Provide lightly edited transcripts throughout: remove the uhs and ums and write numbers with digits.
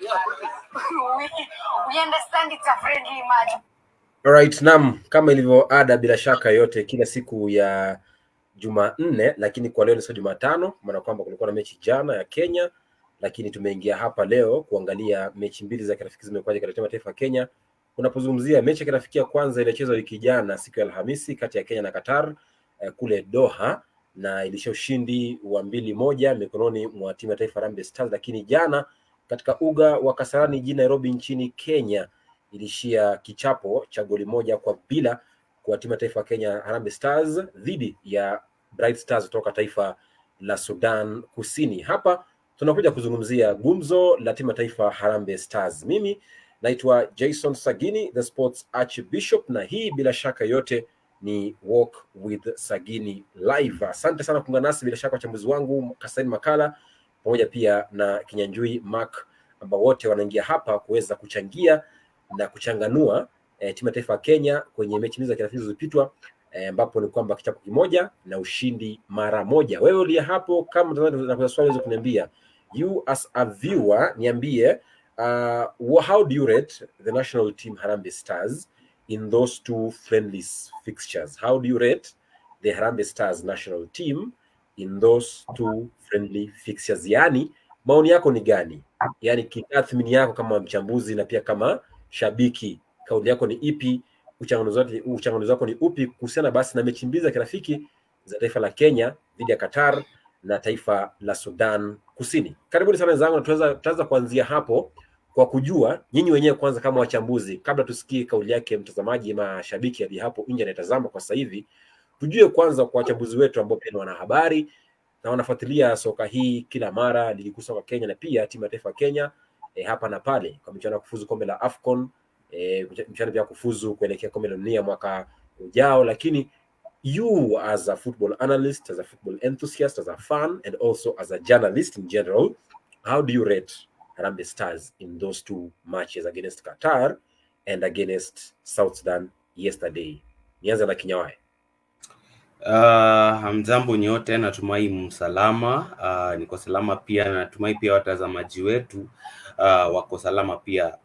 We understand it's a friendly match. Alright, nam, kama ilivyo ada bila shaka yote kila siku ya Jumanne, lakini kwa leo ni siku Jumatano, maana kwamba kulikuwa na mechi jana ya Kenya, lakini tumeingia hapa leo kuangalia mechi mbili za kirafiki zimekuwaje katika timu ya taifa Kenya. Unapozungumzia mechi ya kirafiki ya kwanza ilichezwa wiki jana siku ya Alhamisi kati ya Kenya na Qatar kule Doha, na ilisha ushindi wa 2-1 mikononi mwa timu ya taifa Harambee Stars. Lakini jana katika uga wa Kasarani jijini Nairobi nchini Kenya ilishia kichapo cha goli 1-0 kwa timu ya taifa Kenya Harambee Stars dhidi ya Bright Stars kutoka taifa la Sudan Kusini. Hapa tunakuja kuzungumzia gumzo la timu ya taifa Harambee Stars. Mimi naitwa Jason Sagini, the Sports Archbishop, na hii bila shaka yote ni Walk with Sagini Live. Asante sana kuungana nasi, bila shaka wachambuzi wangu Kasaine MacKallah pamoja pia na Kinyanjui Mark, ambao wote wanaingia hapa kuweza kuchangia na kuchanganua timu ya taifa ya Kenya kwenye mechi hizo za kirafiki zilizopitwa, ambapo ni kwamba kichapo kimoja na ushindi mara moja. Wewe uliye hapo, kama unaweza swali hizo kuniambia, you as a viewer, niambie how do you rate the national team Harambee Stars in those two friendlies fixtures? How do you rate the Harambee Stars national team in those two friendly fixtures? Yani maoni yako ni gani? Yani kitathmini yako kama mchambuzi na pia kama shabiki, kauli yako ni ipi? Uchanganuzi wako ni upi kuhusiana basi na mechi mbili za kirafiki za taifa la Kenya dhidi ya Qatar na taifa la Sudan Kusini? Karibuni sana wenzangu, na tutaanza kuanzia hapo kwa kujua nyinyi wenyewe kwanza kama wachambuzi, kabla tusikie kauli yake mtazamaji ama shabiki hadi hapo nje anatazama kwa sasa hivi. Tujue kwanza kwa wachambuzi wetu ambao pia ni wanahabari na wanafuatilia soka hii kila mara, ligi kuu soka Kenya na pia timu ya taifa Kenya hapa na pale kwa michuano ya kufuzu kombe la AWCON, michuano ya kufuzu kuelekea kombe la dunia mwaka ujao. Lakini you as a football analyst, as a football enthusiast, as a fan and also as a journalist in general, how do you rate Harambee Stars in those two matches against Qatar and against South Sudan yesterday? Nianze na Kinyawae. Hamjambo nyote, natumai msalama. Niko salama pia, natumai pia watazamaji wetu wako salama pia.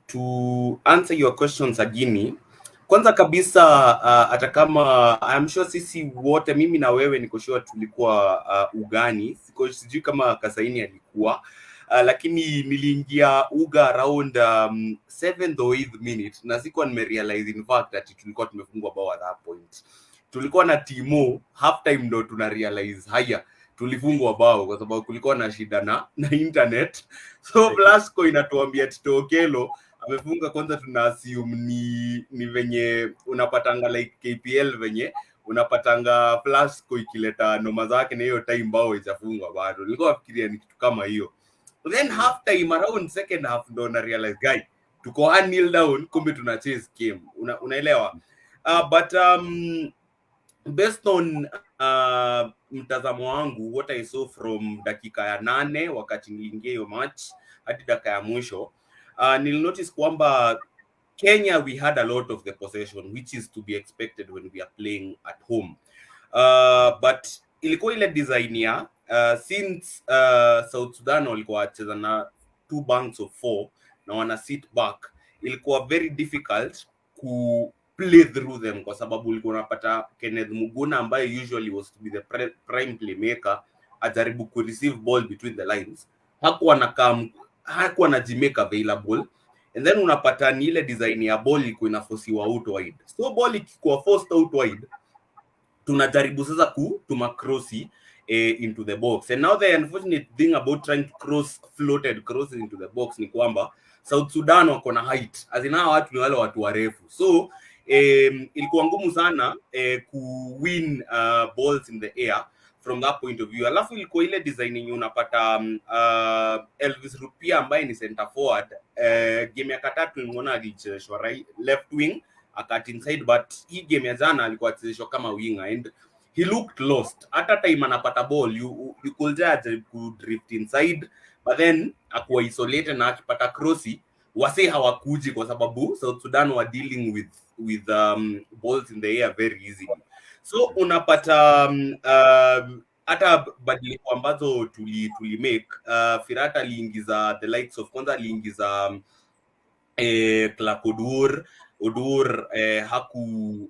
To answer your questions Sagini, kwanza kabisa hata kama I'm sure sisi wote, mimi na wewe niko sure tulikuwa ugani, sijui kama Kasaine alikuwa, lakini niliingia uga around 7th or 8th minute na sikuwa nimerealize in fact that tulikuwa tumefungwa bao at that point. Tulikuwa na Timo, half time ndo tuna realize haya tulifungwa bao kwa sababu kulikuwa na shida na internet. So Blasco inatuambia Tito Okelo amefunga. Kwanza tuna assume ni venye unapatanga like KPL venye unapatanga Blasco ikileta noma zake na hiyo time bao itafungwa bado. Nilikuwa nafikiria ni kitu kama hiyo. Then half time around second half ndo na realize guy tuko 1-0 down, kumbe tuna chase game. Unaelewa? But based on mtazamo wangu, what I saw from dakika ya 8 wakati niliingia hiyo match hadi dakika ya mwisho, nil notice kwamba Kenya we had a lot of the possession, which is to be expected when we are playing at home. But ilikuwa ile design ya since South Sudan walikuwa wacheza na 2 banks of 4 na wana sit back, ilikuwa very difficult ku play through them kwa sababu ulikuwa unapata Kenneth Muguna ambaye usually was to be the prime playmaker ajaribu ku receive ball between the lines, hakuwa na jimake available, and then unapata ni ile design ya ball ilikuwa inaforcewa out wide. So ball ikikuwa forced out wide, tunajaribu sasa kutuma crossi into the box. And now the unfortunate thing about trying to cross floated crosses into the box ni kwamba South Sudan wako na height, azina watu ni wale watu warefu, so ilikuwa ngumu sana ku win balls in the air from that point of view. Alafu ilikuwa ile design yenye unapata Elvis Rupia ambaye ni center forward, game ya Qatar tulimuona alichezeshwa right left wing akati inside, but hii game ya jana alikuwa achezeshwa kama winger and he looked lost. Hata time anapata ball you could judge ku drift inside, but then akuwa isolated na akipata crossi wase hawakuji kwa sababu South Sudan were dealing with balls in the air very easily. So unapata hata badiliko ambazo tuli make, Firat aliingiza the likes of, kwanza aliingiza Clark Odur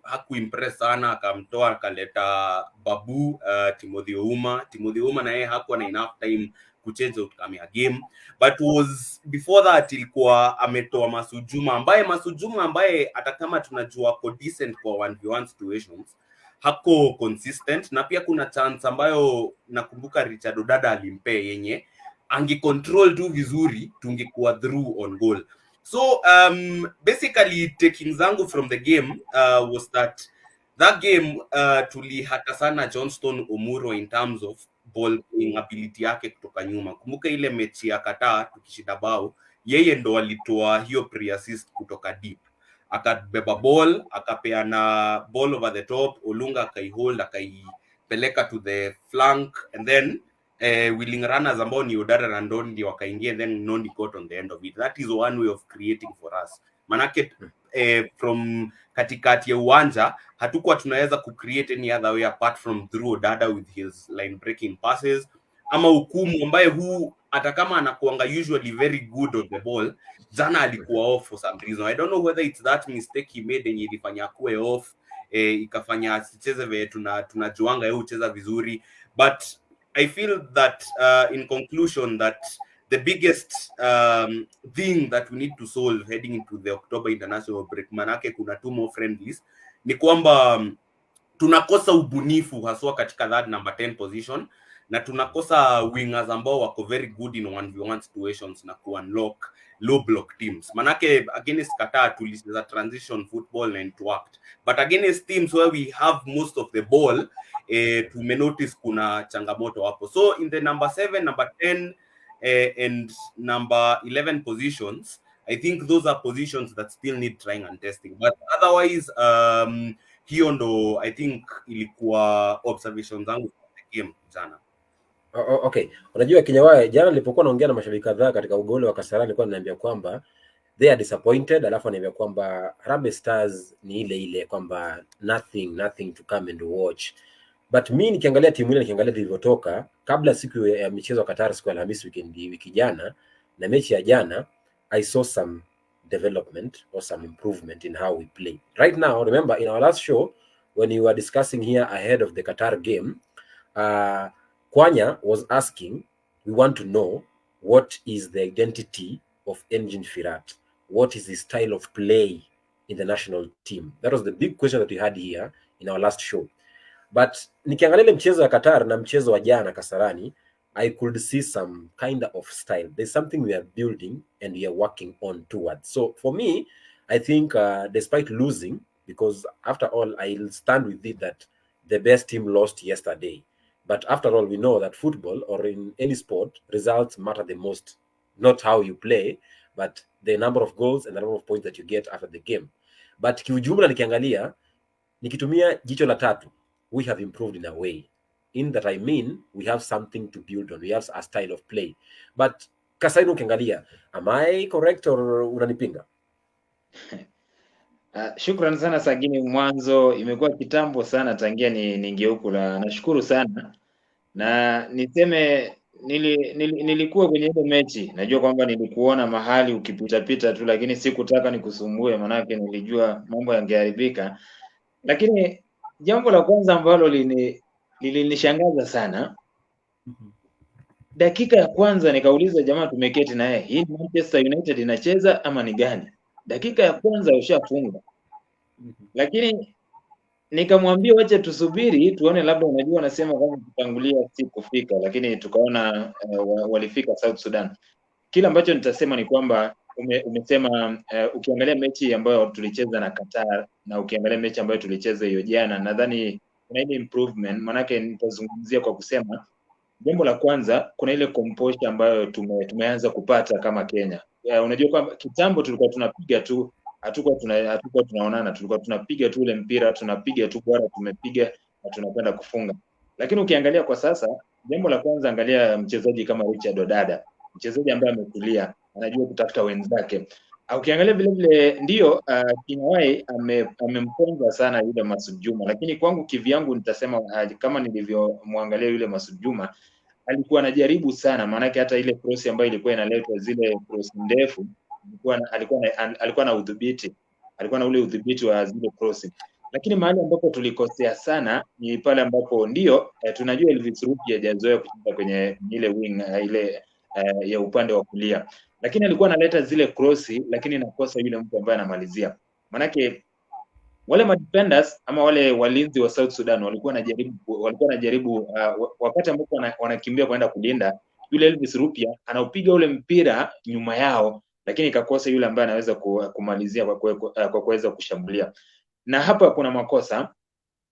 haku impress sana, akamtoa akaleta Babu, Timothy Ouma na yeye hakuwa na enough time kuchange outcome ya game, but was before that ilikuwa ametoa Masujuma ambaye hata kama tunajua ko decent kwa 1v1 situations hako consistent, na pia kuna chance ambayo nakumbuka Richard Odada alimpe yenye angecontrol tu vizuri tungekuwa through on goal. So basically taking zangu from the game was that game tulihata sana Johnston Omuro in terms of ball playing ability yake kutoka nyuma. Kumbuka ile mechi ya Qatar tukishinda bao, yeye ndo alitoa hiyo pre-assist kutoka deep, akabeba ball, akapeana ball over the top, Olunga akaihold, akaipeleka to the flank, and then willing runners ambao ni Odara na Ndondi wakaingia, then Ndondi got on the end of it. That is one way of creating for us. Manake from katikati ya uwanja hatukuwa tunaweza kucreate any other way apart from through Odada with his line breaking passes, ama Hukumu ambaye hata kama anakuanga usually very good on the ball, jana alikuwa off for some reason. I don't know whether it's that mistake he made yenye ilifanya akuwe off, ikafanya asicheze vile tunajuanga yeye ucheza vizuri, but I feel that in conclusion that the biggest thing that we need to solve heading into the October international break, manake kuna 2 more friendlies, ni kwamba tunakosa ubunifu haswa katika that number 10 position, na tunakosa wingers ambao wako very good in 1v1 situations na ku-unlock low block teams. Manake against Qatar tulicheza transition football and it worked, but against teams where we have most of the ball, tumenotice kuna changamoto hapo. So in the number 7, number 10 and number 11 positions, I think those are positions that still need trying and testing, but otherwise hiyo ndo I think ilikuwa observations zangu kwa game jana. Okay, unajua Kinyawae, jana nilipokuwa naongea na mashabiki kadhaa katika ugole wa Kasarani, nilikuwa ninaniambia kwamba they are disappointed, alafu ananiambia kwamba Harambee Stars ni ile kwamba nothing to come and watch. But mimi nikiangalia timu ile, nikiangalia ilivyotoka kabla siku ya michezo ya Qatar siku ya Alhamisi wiki jana na mechi ya jana, I saw some development or some improvement in how we play. Right now, remember in our last show when you were discussing here ahead of the Qatar game, Kwanya was asking, we want to know what is the identity of Engin Firat? What is his style of play in the national team? That was the big question that we had here in our last show. But nikiangalia mchezo wa Qatar na mchezo wa jana Kasarani, I could see some kind of style. There's something we are building and we are working on towards. So for me, I think despite losing, because after all, I'll stand with it that the best team lost yesterday. But after all, we know that football or in any sport, results matter the most. Not how you play, but the number of goals and the number of points that you get after the game. But kiujumla nikiangalia, nikitumia jicho la tatu, we have improved in a way. In that I mean, we have something to build on. We have a style of play. But Kasaine ukiangalia, am I correct or unanipinga? Shukrani sana Sagini, mwanzo imekuwa kitambo sana tangia niingie huku, na nashukuru sana, na niseme nilikuwa kwenye ile mechi. Najua kwamba nilikuona mahali ukipita tu, lakini sikutaka nikusumbue manake nilijua mambo yangeharibika. Lakini jambo la kwanza ambalo lilinishangaza sana, dakika ya kwanza nikauliza jamaa tumeketi na yeye, hii Manchester United inacheza ama ni gani? Dakika ya kwanza ushafunga. Lakini nikamwambia wacha tusubiri tuone, labda unajua wanasema kama kutangulia si kufika, lakini tukaona walifika South Sudan. Kila ambacho nitasema ni kwamba umesema ukiangalia mechi ambayo tulicheza na Qatar na ukiangalia mechi ambayo tulicheza hiyo jana, nadhani kuna ile improvement. Manake nitazungumzia kwa kusema jambo la kwanza, kuna ile composure ambayo tumeanza kupata kama Kenya. Unajua kwamba kitambo tulikuwa tunapiga tu, hatukuwa tunaonana, tulikuwa tunapiga tu ule mpira, tunapiga tu bora tumepiga na tunakwenda kufunga. Lakini ukiangalia kwa sasa, jambo la kwanza, angalia mchezaji kama Richard Odada, mchezaji ambaye ametulia, anajua kutafuta wenzake. Ukiangalia vile vile ndio Kinyanjui amemponza sana yule Masud Juma, lakini kwangu kivyangu nitasema kama nilivyomwangalia yule Masud Juma alikuwa anajaribu sana, maanake hata ile cross ambayo ilikuwa inaletwa, zile cross ndefu, alikuwa na udhibiti, alikuwa na ule udhibiti wa zile crossing. Lakini mahali ambapo tulikosea sana ni pale ambapo ndio tunajua Elvis Ruki hajazoea kucheza kwenye ile wing ile ya upande wa kulia, lakini alikuwa analeta zile crossi, lakini nakosa yule mtu ambaye anamalizia. Manake wale defenders ama wale walinzi wa South Sudan walikuwa wanajaribu wakati ambapo wanakimbia kwenda kulinda, yule Elvis Rupia anaupiga ule mpira nyuma yao, lakini ikakosa yule ambaye anaweza kumalizia kwa kuweza kushambulia. Na hapa kuna makosa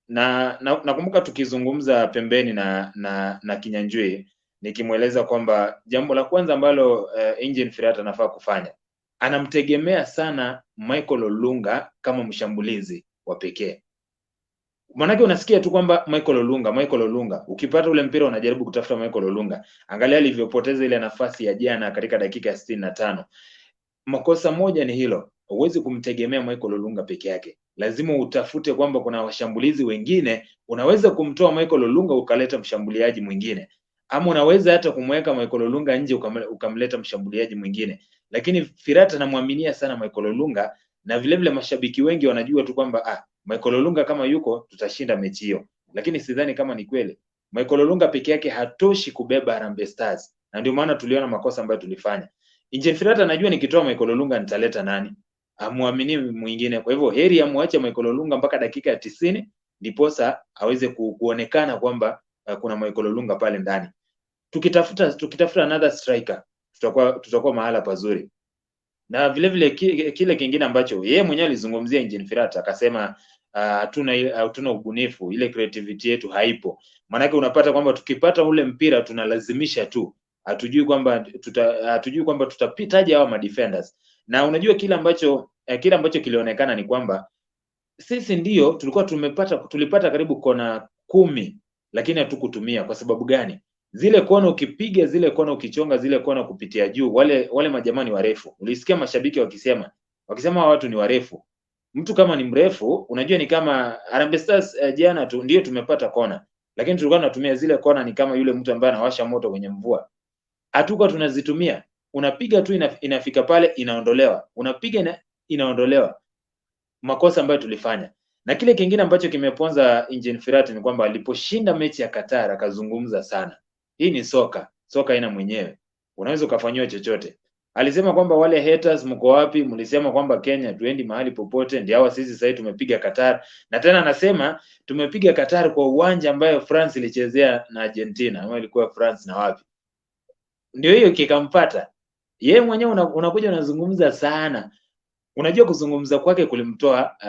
na nakumbuka tukizungumza pembeni na Kinyanjui, nikimweleza kwamba jambo la kwanza ambalo Engine Firat anafaa kufanya, anamtegemea sana Michael Olunga kama mshambulizi wa pekee. Manake unasikia tu kwamba Michael Olunga, ukipata ule mpira unajaribu kutafuta Michael Olunga. Angalia alivyopoteza ile nafasi ya jana katika dakika ya 65. Makosa moja ni hilo, huwezi kumtegemea Michael Olunga peke yake. Lazima utafute kwamba kuna washambulizi wengine, unaweza kumtoa Michael Olunga ukaleta mshambuliaji mwingine. Ama unaweza hata kumweka Michael Olunga nje ukamleta mshambuliaji mwingine. Lakini Firat anamwaminia sana Michael Olunga, na vile vile mashabiki wengi wanajua tu kwamba Michael Olunga kama yuko tutashinda mechi hiyo. Lakini sidhani kama ni kweli. Michael Olunga peke yake hatoshi kubeba Harambee Stars. Na ndio maana tuliona makosa ambayo tulifanya. Engine Firat anajua nikitoa Michael Olunga nitaleta nani? Amuamini mwingine. Kwa hivyo heri amwache Michael Olunga mpaka dakika ya 90 ndiposa aweze kuonekana kwamba kuna Michael Olunga pale ndani. Tukitafuta another striker tutakuwa mahala pazuri. Na vile vile kile kingine ambacho yeye mwenyewe alizungumzia Engine Firat akasema hatuna ubunifu, ile creativity yetu haipo. Maana unapata kwamba tukipata ule mpira tunalazimisha tu. Hatujui kwamba tutapitaje hawa madefenders. Na unajua kile ambacho kilionekana ni kwamba sisi ndio tulipata karibu kona 10, lakini hatukutumia. Kwa sababu gani? Zile kona ukipiga, zile kona ukichonga, zile kona kupitia juu, wale majamani warefu. Ulisikia mashabiki wakisema watu ni warefu. Mtu kama ni mrefu, unajua ni kama Harambee Stars jana tu ndio tumepata kona, lakini tulikuwa tunatumia zile kona ni kama yule mtu ambaye anawasha moto kwenye mvua. Hatuko tunazitumia. Unapiga tu inafika pale inaondolewa. Unapiga inaondolewa. Makosa ambayo tulifanya. Na kile kingine ambacho kimeponza Engine Firat ni kwamba aliposhinda mechi ya Qatar akazungumza sana. Hii ni soka haina mwenyewe. Unaweza ukafanywa chochote. Alisema kwamba wale haters mko wapi? Mlisema kwamba Kenya tuendi mahali popote, ndio hawa sisi sasa tumepiga Qatar. Na tena anasema tumepiga Qatar kwa uwanja ambayo France ilichezea na Argentina, ama ilikuwa France na wapi. Ndio hiyo kikampata. Yeye mwenyewe unakuja unazungumza sana. Unajua kuzungumza kwake kulimtoa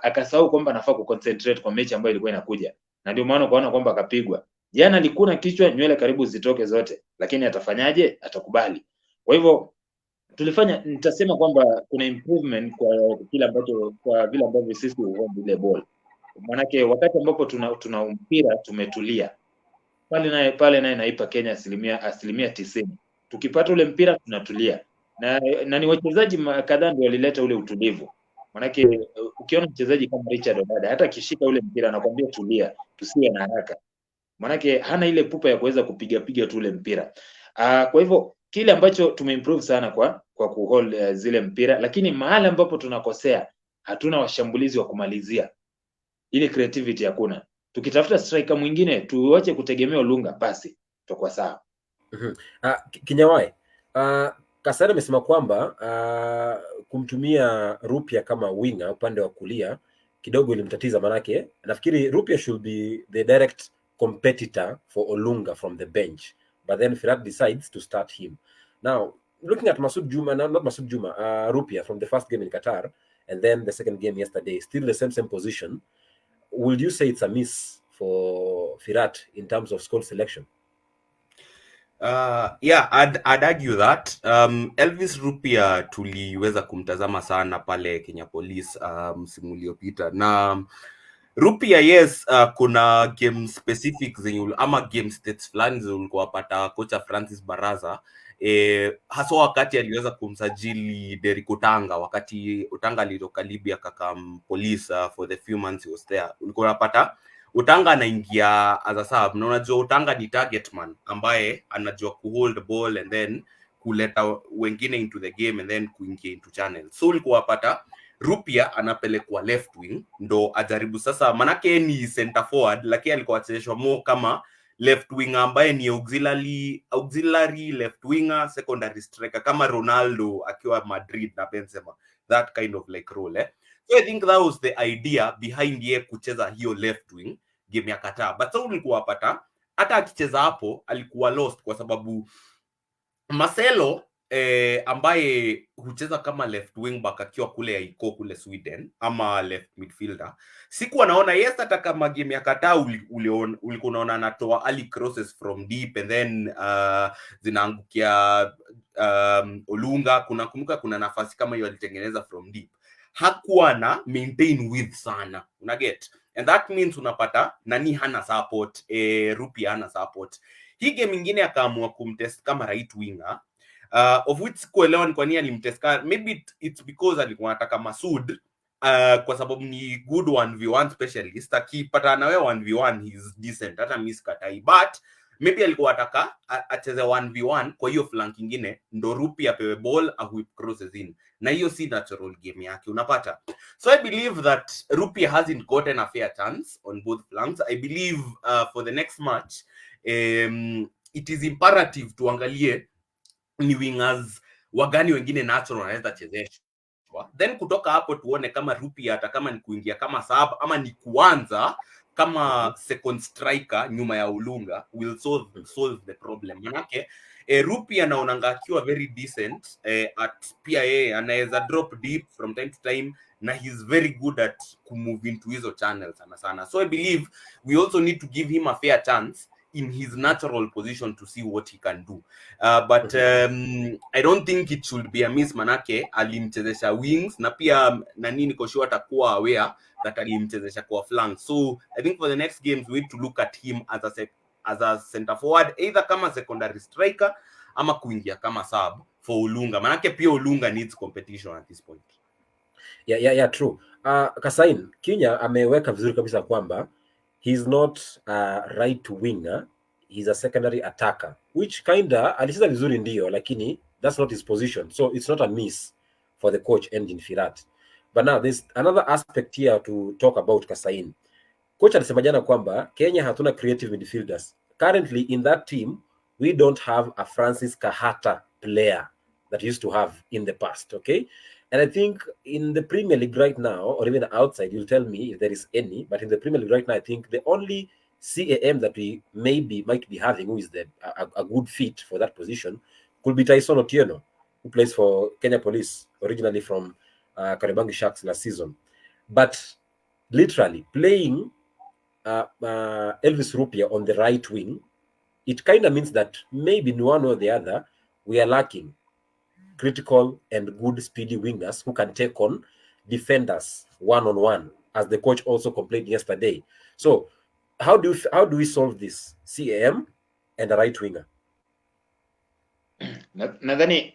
akasahau kwamba anafaa kuconcentrate kwa mechi ambayo ilikuwa inakuja. Na ndio maana ukaona kwamba akapigwa. Jana alikuna kichwa, nywele karibu zitoke zote, lakini atafanyaje? Atakubali. Kwa hivyo nitasema kwamba kuna improvement kwa vile ambavyo sisi huomba ile ball. Maanake wakati ambapo tuna mpira tumetulia. Pale naye naipa Kenya asilimia 90. Tukipata ule mpira tunatulia. Na ni wachezaji kadhaa ndio walileta ule utulivu. Maanake ukiona mchezaji kama Richard Odada hata akishika ule mpira anakuambia tulia, tusiwe na haraka. Maanake hana ile pupa ya kuweza kupiga tu ule mpira. Kwa hivyo kile ambacho tumeimprove sana kwa kuhold zile mpira, lakini mahali ambapo tunakosea hatuna washambulizi wa kumalizia. Ile creativity hakuna. Tukitafuta striker mwingine tuache kutegemea Olunga, basi tutakuwa sawa. Kinyanjui, Kasaine amesema kwamba kumtumia Rupia kama winger upande wa kulia kidogo ilimtatiza, manake nafikiri Rupia should be the direct competitor for Olunga from the bench, but then Firat decides to start him. Now looking at Rupia from the first game in Qatar and then the second game yesterday, still the same position. Would you say it's a miss for Firat in terms of squad selection? Yeah, I'd argue that Elvis Rupia tuliweza kumtazama sana pale Kenya Police msimu uliopita, na Rupia yes, kuna game specific zenye ama game states fulani ulikuwa pata kocha Francis Baraza haswa wakati aliweza kumsajili Derrick Otanga, wakati Otanga alitoka Libya kakam police for the few months he was there. Ulikuwa unapata Otanga anaingia as a sub, na unajua Otanga ni target man ambaye anajua kuhold ball and then kuleta wengine into the game and then kuingia into channel. So ulikuwa unapata Rupia anapelekwa left wing ndo ajaribu sasa, manake ni center forward lakini alikuwa achezeshwa more kama left winger ambaye ni auxiliary left winger, secondary striker kama Ronaldo akiwa Madrid na Benzema, that kind of like role. So I think that was the idea behind ye kucheza hiyo left wing game ya Qatar. But so ulikuwa pata hata akicheza hapo alikuwa lost kwa sababu Marcelo ambaye hucheza kama left wing back akiwa kule Aiko kule Sweden ama left midfielder, sikuwa naona yes hata kama game ya Qatar ulikuwa unaona anatoa early crosses from deep and then zinaangukia Olunga. Kuna nafasi kama hiyo alitengeneza from deep, hakuwa na maintain width sana, una get, and that means unapata nani hana support, Rupia hana support. Hii game nyingine akaamua kumtest kama right winger, of which kuelewa ni kwa nini alimtest. Maybe it's because alikuwa anataka Masoud, kwa sababu ni good 1v1 specialist, akipata na wewe 1v1 he's decent, hata miss katai, but maybe alikuwa anataka acheze 1v1 kwa hiyo flank nyingine ndo Rupia apewe ball a whip crosses in, na hiyo si natural game yake, unapata. So I believe that Rupia hasn't gotten a fair chance on both flanks. I believe for the next match it is imperative tuangalie ni wingers wagani wengine natural wanaweza chezeshwa, then kutoka hapo tuone kama Rupia hata kama ni kuingia kama sub ama ni kuanza kama second striker nyuma ya Olunga will solve the problem. Manake Rupia naonanga akiwa very decent at pia yeye anaweza drop deep from time to time, na he's very good at kumove into hizo channels sana. So I believe we also need to give him a fair chance in his natural position to see what he can do. But I don't think it should be a miss, manake alimchezesha wings na pia nani niko sure atakuwa aware that alimchezesha kwa flank. So I think for the next games we need to look at him as a center forward, either kama secondary striker ama kuingia kama sub for Olunga, manake pia Olunga needs competition at this point. Yeah, true. Kasaine, Kinya ameweka vizuri kabisa kwamba he's not a right winger, he's a secondary attacker, which kinda alicheza vizuri ndio, lakini that's not his position, so it's not a miss for the coach Engin Firat. But now there's another aspect here to talk about. Kasaine, coach alisema jana kwamba Kenya hatuna creative midfielders. Currently in that team we don't have a Francis Kahata player that used to have in the past, okay? And I think in the Premier League right now, or even outside, you'll tell me if there is any, but in the Premier League right now, I think the only CAM that we might be having who is a good fit for that position could be Tyson Otieno, who plays for Kenya Police, originally from Kariobangi Sharks last season. But literally playing Elvis Rupia on the right wing, it kind of means that maybe in one or the other we are lacking critical and good speedy wingers who can take on defenders one-on-one, as the coach also complained yesterday. So how do we solve this CAM and a right winger? Nadhani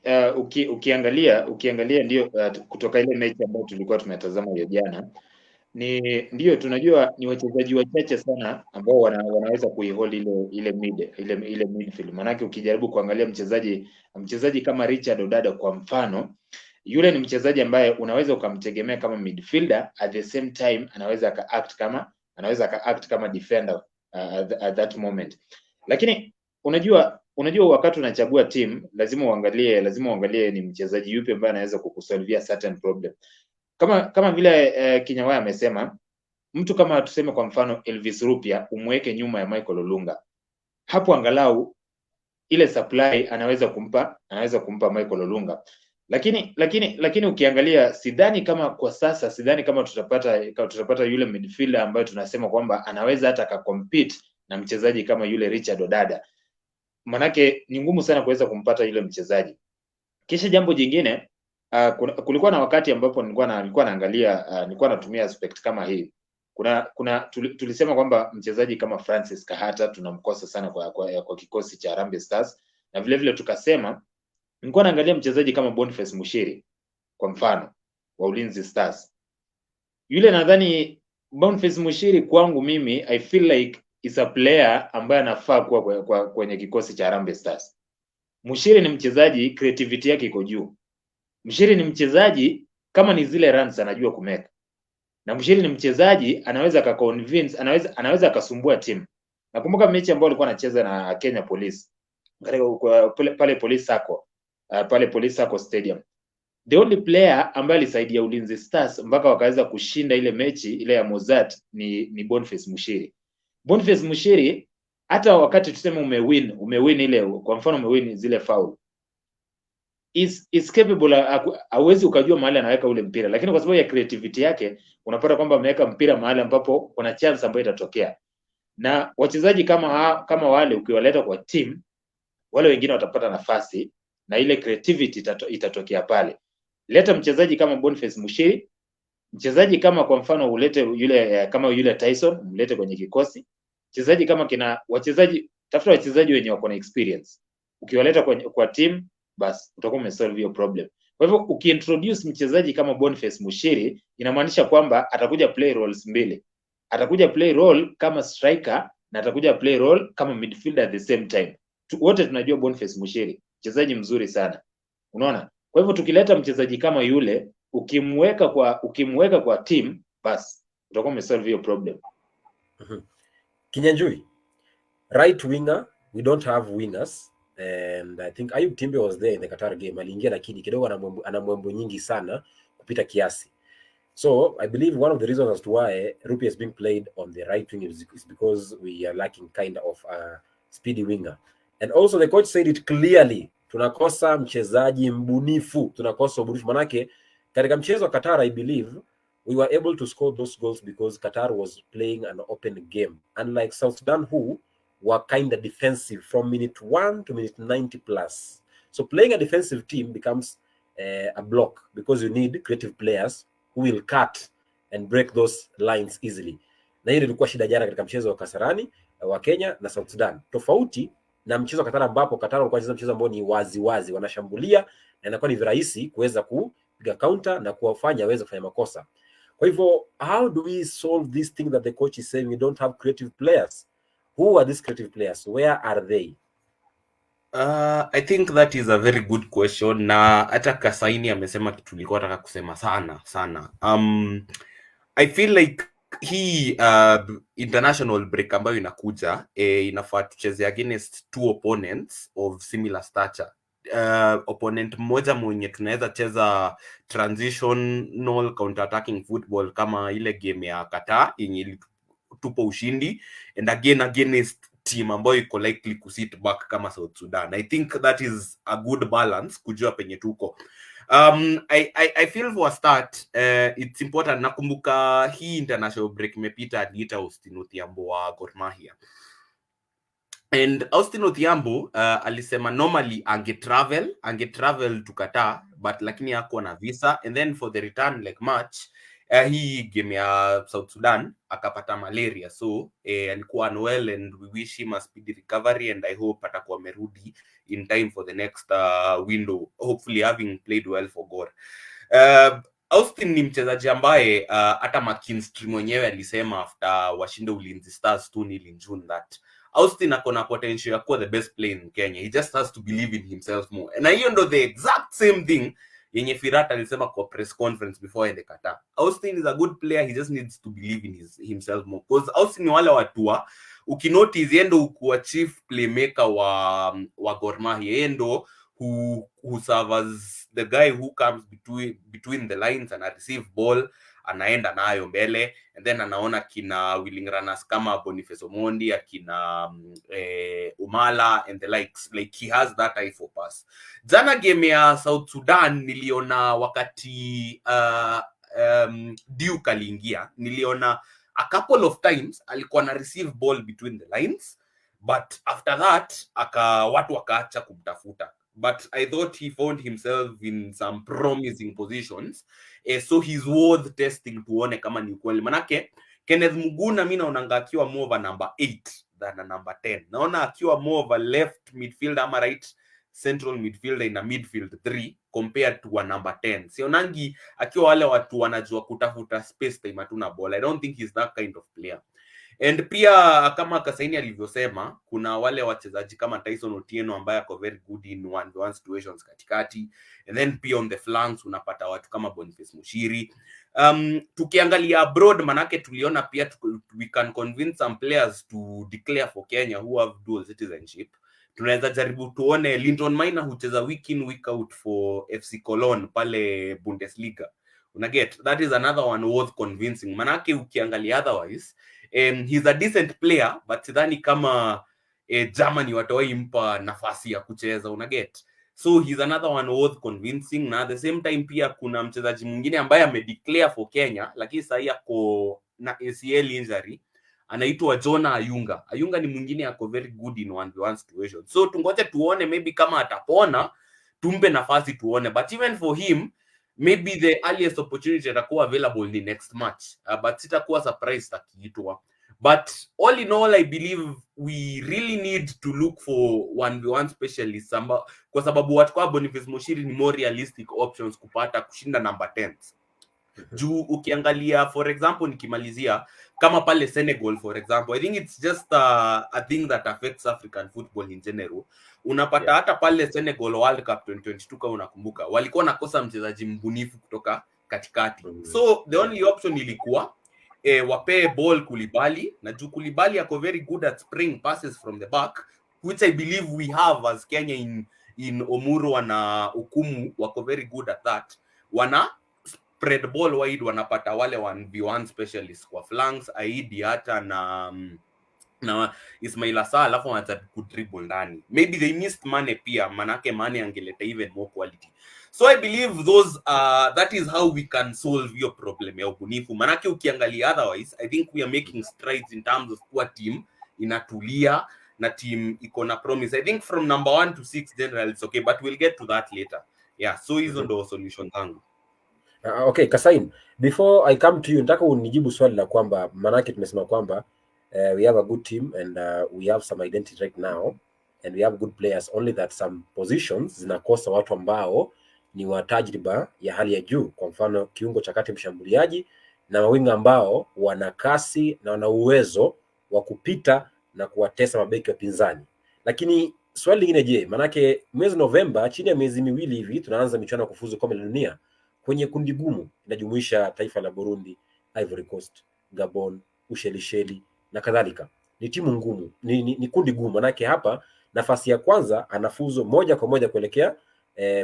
ukiangalia ndio kutoka ile mechi ambayo tulikuwa tumetazama hiyo jana, ndio tunajua ni wachezaji wachache sana ambao wanaweza kuihold ile midfield. Maana ukijaribu kuangalia mchezaji kama Richard Odada kwa mfano, yule ni mchezaji ambaye unaweza ukamtegemea kama midfielder, at the same time anaweza ka-act kama defender at that moment. Lakini unajua wakati unachagua team lazima uangalie ni mchezaji yupi ambaye anaweza kukusolvia certain problem. Kama vile Kinyanjui amesema, mtu kama tuseme kwa mfano Elvis Rupia umweke nyuma ya Michael Olunga, hapo angalau ile supply anaweza kumpa Michael Olunga. Lakini ukiangalia sidhani kama tutapata yule midfielder ambaye tunasema kwamba anaweza hata ka-compete na mchezaji kama yule Richard Odada. Manake ni ngumu sana kuweza kumpata yule mchezaji. Kisha jambo jingine, kulikuwa na wakati ambapo nilikuwa natumia aspect kama hii. Tulisema kwamba mchezaji kama Francis Kahata tunamkosa sana kwa kikosi cha Harambee Stars, na vile vile tukasema Nilikuwa naangalia mchezaji kama Boniface Mushiri kwa mfano wa Ulinzi Stars. Yule nadhani Boniface Mushiri kwangu mimi I feel like is a player ambaye anafaa kuwa kwenye kikosi cha Harambee Stars. Mushiri ni mchezaji, creativity yake iko juu. Mushiri ni mchezaji kama ni zile runs anajua kumeka. Na Mushiri ni mchezaji anaweza akaconvince, anaweza akasumbua timu. Nakumbuka mechi ambayo alikuwa anacheza na Kenya Police pale Police Sacco, pale Police Sacco Stadium. The only player ambaye alisaidia Ulinzi Stars mpaka wakaweza kushinda ile mechi ile ya Mozart ni Boniface Mushiri. Boniface Mushiri hata wakati tuseme umewin ile, kwa mfano umewin zile foul, is capable, hauwezi ukajua mahali anaweka ule mpira, lakini kwa sababu ya creativity yake unapata kwamba ameweka mpira mahali ambapo kuna chance ambayo itatokea. Na wachezaji kama wale ukiwaleta kwa team, wale wengine watapata nafasi na ile creativity itatokea pale. Leta mchezaji kama Boniface Mushiri, mchezaji kama kwa mfano ulete yule Tyson, mlete kwenye kikosi. Mchezaji kama tafuta wachezaji wenye wako na experience. Ukiwaleta kwa team, basi utakuwa umesolve hiyo problem. Kwa hivyo ukiintroduce mchezaji kama Boniface Mushiri, inamaanisha kwamba atakuja play roles mbili. Atakuja play role kama striker na atakuja play role kama midfielder at the same time. Wote tunajua Boniface Mushiri mchezaji mzuri sana. Unaona? Kwa hivyo tukileta mchezaji kama yule, ukimweka kwa team, basi utakuwa umesolve hiyo problem. Kinyanjui, right winger, we don't have wingers, and I think Ayub Timbe was there in the Qatar game. Aliingia lakini kidogo ana mwembo nyingi sana kupita kiasi. So I believe one of the reasons as to why Rupi is being played on the right wing is because we are lacking kind of a speedy winger. And also the coach said it clearly, tunakosa mchezaji mbunifu, manake katika mchezo wa Qatar I believe we were able to score those goals because Qatar was playing an open game, unlike South Sudan who were kind of defensive from minute 1 to minute 90 plus. So playing a defensive team becomes a block because you need creative players who will cut and break those lines easily. Na hiyo ilikuwa shida jana katika mchezo wa Kasarani wa Kenya na South Sudan. Tofauti na mchezo wa Qatar ambapo Qatar walikuwa wanacheza mchezo ambao ni wazi wanashambulia na inakuwa ni virahisi kuweza kupiga counter na kuwafanya waweze kufanya makosa. Kwa hivyo how do we solve this thing that the coach is saying we don't have creative players? Who are these creative players? Where are they? I think that is a very good question, na hata Kasaine amesema kitu nilikuwa nataka kusema sana. I feel like hii international break ambayo inakuja inafaa tucheze against two opponents of similar stature. Opponent mmoja mwenye tunaweza cheza transitional counter attacking football kama ile game ya Qatar yenye tupo ushindi, and again against team ambayo iko likely kusit back kama South Sudan. I think that is a good balance kujua penye tuko. I feel for a start it's important. Nakumbuka hii international break imepita aliita Austin Odhiambo wa Gor Mahia, and Austin Odhiambo alisema normally ange travel to Qatar, but lakini hakuwa na visa, and then for the return like match hii game ya South Sudan akapata malaria, so alikuwa unwell, and we wish him a speedy recovery, and I hope atakuwa amerudi in time for the next window, hopefully having played well for Gor. Austin ni mchezaji ambaye hata McKinstry mwenyewe alisema after washinde Ulinzi Stars 2-0 in June that Austin akona potential ya kuwa the best player in Kenya, he just has to believe in himself more. Na hiyo ndo the exact same thing yenye Firat alisema kwa press conference before ende Qatar. Austin is a good player, he just needs to believe in himself more, because Austin ni wale watua ukinotice yendo kuwa chief playmaker wa Gor Mahia, yendo who serves as the guy who comes between the lines and receive ball, anaenda nayo mbele, and then anaona kina willing runners kama Boniface Omondi, akina Umala and the likes, like he has that eye for pass. Jana game ya South Sudan niliona wakati Duke aliingia, niliona a couple of times alikuwa na receive ball between the lines, but after that watu wakaacha kumtafuta. But I thought he found himself in some promising positions, so he's worth testing tuone kama ni kweli. Manake Kenneth Muguna mimi naona akiwa more of a number 8 than a number 10. Naona akiwa more of a left midfielder ama right central midfielder in a midfield 3 compared to a number 10. Sionangi akiwa wale watu wanajua kutafuta space time hatuna ball. I don't think he's that kind of player. And pia kama Kasaine alivyosema, kuna wale wachezaji kama Tyson Otieno ambaye ako very good in one situations katikati, and then pia on the flanks unapata watu kama Boniface Mushiri. Tukiangalia abroad, manake tuliona pia we can convince some players to declare for Kenya who have dual citizenship. Tunaweza jaribu tuone Linton Maina hucheza week in week out for FC Cologne pale Bundesliga. Unaget, that is another one worth convincing. Manake ukiangalia otherwise, he's a decent player, but sidhani kama Germany watawaimpa nafasi ya kucheza, unaget. So he's another one worth convincing. Na at the same time pia kuna mchezaji mwingine ambaye amedeclare for Kenya lakini sasa yako na ACL injury, anaitwa Jonah Ayunga. Ayunga ni mwingine yako very good in 1v1 situation. So tungoje tuone, maybe kama atapona tumpe nafasi tuone, but even for him maybe the earliest opportunity atakuwa available in the next match, but sitakuwa surprised akiitwa. But all in all, I believe we really need to look for 1v1 specialists kwa sababu watu kwa Boniface Mushiri ni more realistic options kupata kushinda number 10. Juu ukiangalia for example, nikimalizia kama pale Senegal for example, I think it's just a thing that affects African football in general. Unapata hata pale Senegal World Cup 2022 kama unakumbuka, walikuwa nakosa mchezaji mbunifu kutoka katikati. So the only option ilikuwa wape ball Koulibaly, na juu Koulibaly ako very good at spraying passes from the back, which I believe we have as Kenya in Omuro na Okumu wako very good at that. Wana spread ball wide, wanapata wale 1v1 specialists kwa flanks, Aidi hata na Ismail Assar, alafu wanataka kudribble ndani. Maybe they missed Mane pia, manake Mane angeleta even more quality. So I believe those that is how we can solve your problem ya ubunifu. Manake ukiangalia otherwise, I think we are making strides in terms of kuwa team inatulia na team iko na promise. I think from number 1 to 6 general it's okay, but we'll get to that later. Yeah, so hizo ndo solution zangu. Okay, Kasaine, before I come to you, nataka unijibu swali la kwamba manake tumesema kwamba we have a good team and we have some identity right now and we have good players, only that some positions zinakosa watu ambao ni wa tajriba ya hali ya juu. Kwa mfano kiungo cha kati mshambuliaji na mawinga ambao wana kasi na wana uwezo wa kupita na kuwatesa mabeki wa pinzani. Lakini swali lingine, je, manake mwezi Novemba, chini ya miezi miwili hivi, tunaanza michuano ya kufuzu kombe la dunia kwenye kundi gumu, inajumuisha taifa la Burundi, Ivory Coast, Gabon, Ushelisheli na kadhalika. Ni timu ngumu, ni kundi gumu. Manake hapa nafasi ya kwanza anafuzu moja kwa moja kuelekea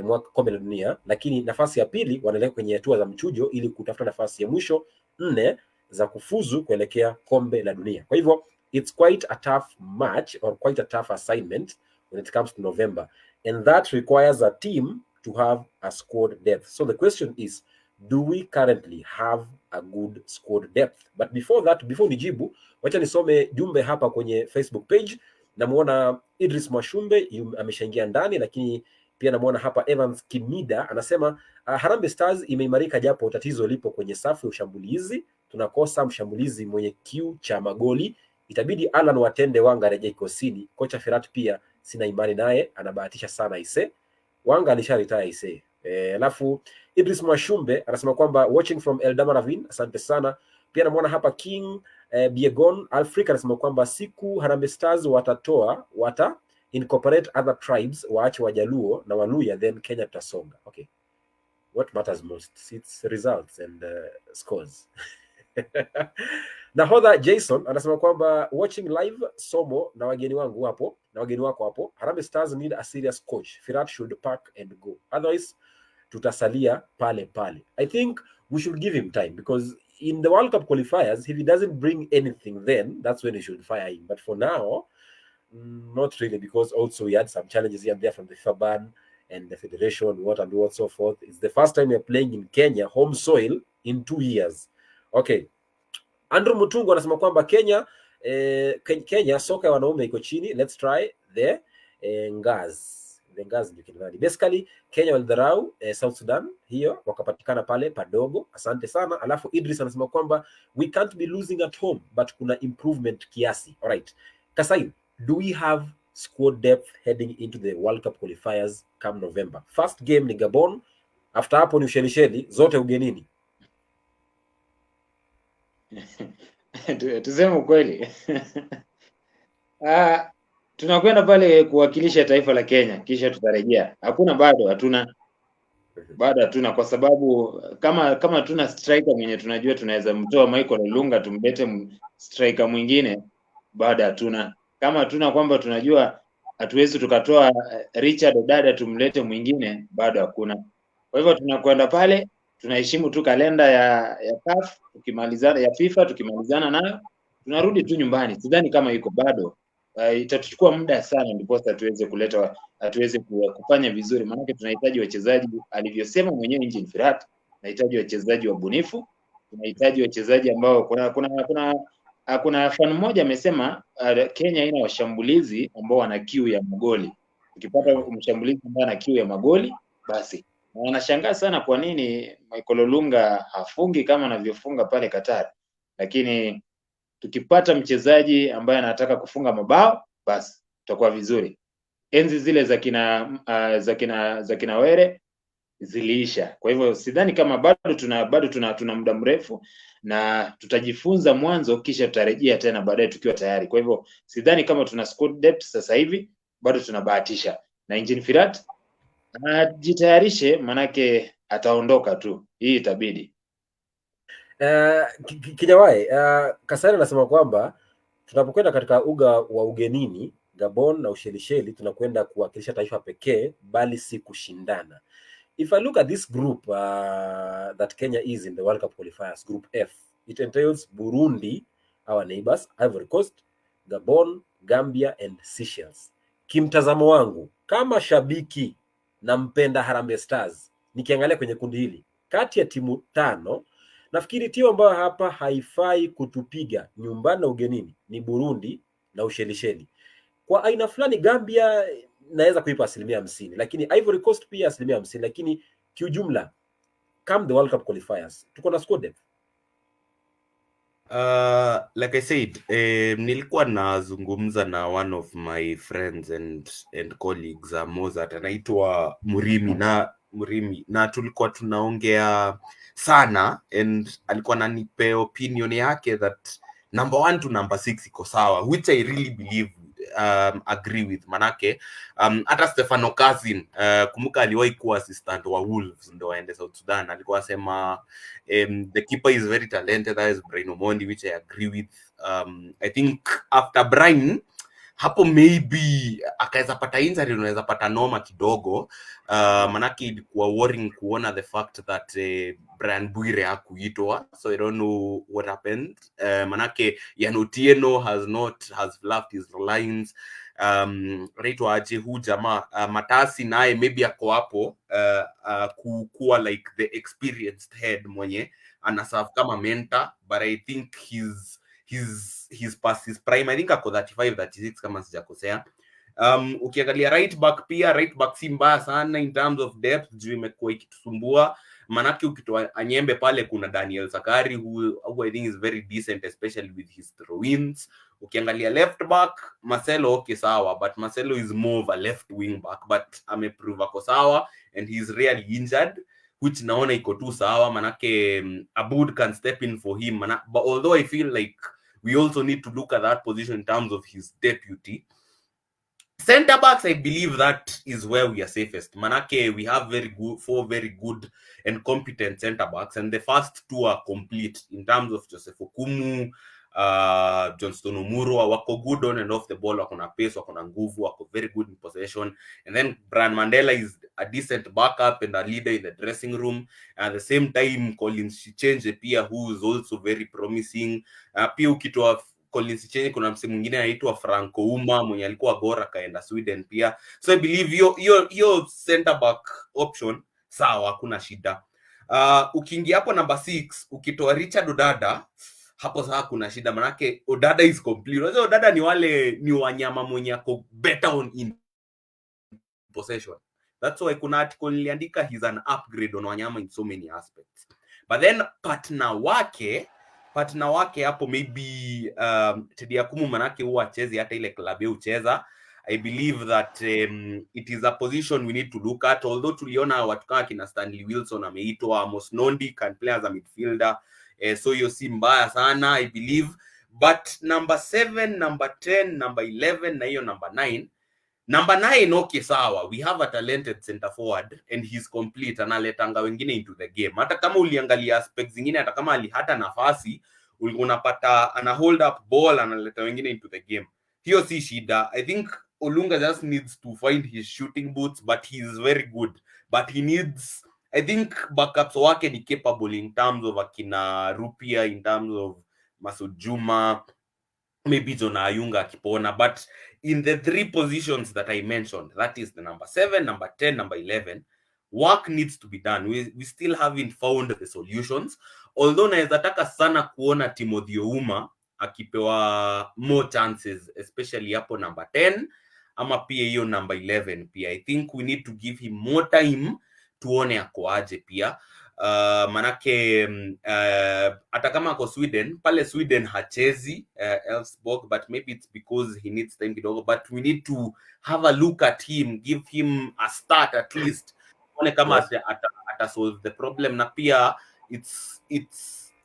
mwaka kombe la dunia, lakini nafasi ya pili wanaelekea kwenye hatua za mchujo ili kutafuta nafasi ya mwisho 4 za kufuzu kuelekea kombe la dunia. Kwa hivyo it's quite a tough match or quite a tough assignment when it comes to November, and that requires a team to have a squad depth. So the question is, do we currently have a good squad depth? But before that, before nijibu, wacha nisome jumbe hapa kwenye Facebook page. Namuona Idris Mwashumbe ameshaingia ndani, lakini pia namuona hapa Evans Kimida anasema Harambee Stars imeimarika japo tatizo lipo kwenye safu ya ushambulizi. Tunakosa mshambulizi mwenye kiu cha magoli. Itabidi Alan Watende Wanga rejea kikosini. Kocha Ferrat pia sina imani naye, anabahatisha sana ise. Wanga alisharitaya ise. Alafu Idris Mwashumbe anasema kwamba watching from Eldama Ravine, asante sana. Pia namuona hapa King Biegon Africa anasema kwamba siku Harambee Stars wata incorporate other tribes, waache Wajaluo na Waluya, then Kenya tutasonga. Okay, what matters most, it's results and scores. Nahodha Jason anasema kwamba watching live somo na wageni wangu hapo na wageni wako hapo, Harambee Stars need a serious coach. Ferrat should pack and go, otherwise tutasalia pale pale. I think we should give him time, because in the World Cup qualifiers, if he doesn't bring anything, then that's when we should fire him. But for now, not really, because also we had some challenges here and there from the FIFA ban and the federation, what and what so forth. It's the first time we're playing in Kenya, home soil, in 2 years. Okay. Andrew Mutungu anasema kwamba Kenya soka ya wanaume iko chini. Let's try the Ngaz Mjukilani. Basically Kenya walidharau South Sudan, hiyo wakapatikana pale padogo. Asante sana. Alafu Idris anasema kwamba we can't be losing at home, but kuna improvement kiasi. Alright. Kasaine, do we have squad depth heading into the World Cup qualifiers come November. First game ni Gabon, after hapo ni Ushelisheli, zote ugenini. Tuseme ukweli. Tunakwenda pale kuwakilisha taifa la Kenya, kisha tutarejea. Bado hatuna, kwa sababu kama tuna striker mwenye tunajua tunaweza mtoa Michael Olunga tumbete striker mwingine, bado hatuna. Kama hatuna kwamba tunajua hatuwezi tukatoa Richard Odada tumlete mwingine, bado hakuna. Kwa hivyo tunakwenda pale, tunaheshimu tu kalenda ya CAF, tukimalizana ya FIFA, tukimalizana nayo tunarudi tu nyumbani. Sidhani kama iko bado. Itachukua muda sana ndipo tuweze kufanya vizuri, maana tunahitaji wachezaji alivyosema mwenyewe Engin Firat, tunahitaji wachezaji wabunifu, tunahitaji wachezaji ambao kuna fan mmoja amesema Kenya haina washambulizi ambao wana kiu ya magoli. Ukipata mshambulizi ambaye ana kiu ya magoli, basi. Na wanashangaa sana kwa nini Michael Olunga hafungi kama anavyofunga pale Qatar. Lakini tukipata mchezaji ambaye anataka kufunga mabao, basi tutakuwa vizuri. Enzi zile za kina Were ziliisha. Kwa hivyo sidhani kama bado tuna muda mrefu, na tutajifunza mwanzo kisha tutarejea tena baadaye tukiwa tayari. Kwa hivyo sidhani kama tuna squad depth sasa hivi, bado tunabahatisha. Na Engin Firat jitayarishe, manake ataondoka tu, hii itabidi. Kinyanjui, Kasaine anasema kwamba tunapokwenda katika uga wa ugenini Gabon na Ushelisheli tunakwenda kuwakilisha taifa pekee, bali si kushindana. If I look at this group that Kenya is in the World Cup qualifiers, Group F, it entails Burundi, our neighbors, Ivory Coast, Gabon, Gambia and Seychelles. Kimtazamo wangu kama shabiki na mpenda Harambee Stars, nikiangalia kwenye kundi hili kati ya timu 5, nafikiri timu ambayo hapa haifai kutupiga nyumbani na ugenini ni Burundi na Ushelisheli. Kwa aina fulani Gambia naweza kuipa 50%, lakini Ivory Coast pia 50%, lakini kiujumla come the World Cup qualifiers tuko na squad depth. Like I said, nilikuwa nazungumza na one of my friends and colleagues, Mozart, anaitwa Murimi, na tulikuwa tunaongea sana, and alikuwa ananipe opinion yake that number 1 to number 6 iko sawa, which I really believe agree with. Manake hata Stefano Casin, kumbuka aliwahi kuwa assistant wa Wolves ndo aende South Sudan, alikuwa sema the keeper is very talented, that is Brian Omondi, which I agree with. I think after Brian hapo maybe akaweza pata injury, unaweza pata noma kidogo, manake ilikuwa worrying kuona the fact that Brian Bwire hakuitwa, so I don't know what happened. Manake Yanotieno has left his lines. Raitwa aje hu jamaa Matasi naye maybe ako hapo kuwa like the experienced head mwenye anaserve kama mentor, but I think he's past his prime. I think ako 35-36 kama sijakosea. Ukiangalia right back si mbaya sana in terms of depth, juu imekuwa ikitusumbua, manake ukitoa Anyembe pale kuna Daniel Sakari who I think is very decent, especially with his throw-ins. Ukiangalia left back Marcelo, okay sawa, but Marcelo is more of a left wing back, but ameprove ako sawa and he's really injured, which naona iko tu sawa, manake Aboud can step in for him, but although I feel like we also need to look at that position in terms of his deputy. Center backs, I believe that is where we are safest. Manake we have 4 very good and competent center backs, and the first 2 are complete in terms of Joseph Okumu, Johnston Omuro, wako good on and off the ball, wako na pace, wako na nguvu, wako very good in possession. And then Brian Mandela is a decent backup and a leader in the dressing room. At the same time, Collins Chichenje pia, who is also very promising. Pia ukitoa Collins Chichenje kuna msemo mwingine anaitwa Franco Uma mwenye alikuwa Gora kaenda Sweden pia. So I believe your center back option sawa, hakuna shida. Ukiingia hapo number 6 ukitoa Richard Odada, hapo sasa kuna shida, manake Odada is complete. Unajua Odada ni wanyama mwenye ako better on in possession. That's why kuna article niliandika he's an upgrade on wanyama in so many aspects. But then partner wake hapo maybe Tedi Akumu, manake huwa achezi hata ile club yeye ucheza. I believe that it is a position we need to look at, although tuliona watu kama kina Stanley Wilson ameitwa, Amos Nondi can play as a midfielder, so hiyo si mbaya sana I believe, but number 7, number 10, number 11 na hiyo number 9. Number 9 okay sawa, we have a talented center forward and he's complete, analetanga wengine into the game. Hata kama uliangalia aspects zingine, hata kama hata nafasi unapata ana hold up ball, analeta wengine into the game, hiyo si shida. I think Olunga just needs to find his shooting boots, but he is very good, but he needs, I think backups wake ni capable in terms of akina Rupia, in terms of Masud Juma, maybe Jonah Ayunga akipona, but in the 3 positions that I mentioned, that is the number 7, number 10, number 11, work needs to be done. We still haven't found the solutions, although naweza taka sana kuona Timothy Ouma akipewa more chances, especially hapo number 10 ama pia hiyo number 11 pia. I think we need to give him more time tuone akoaje pia. Manake hata kama ako Sweden, pale Sweden hachezi Elfsborg, but maybe it's because he needs time kidogo, but we need to have a look at him, give him a start at least, one kama ata solve the problem. Na pia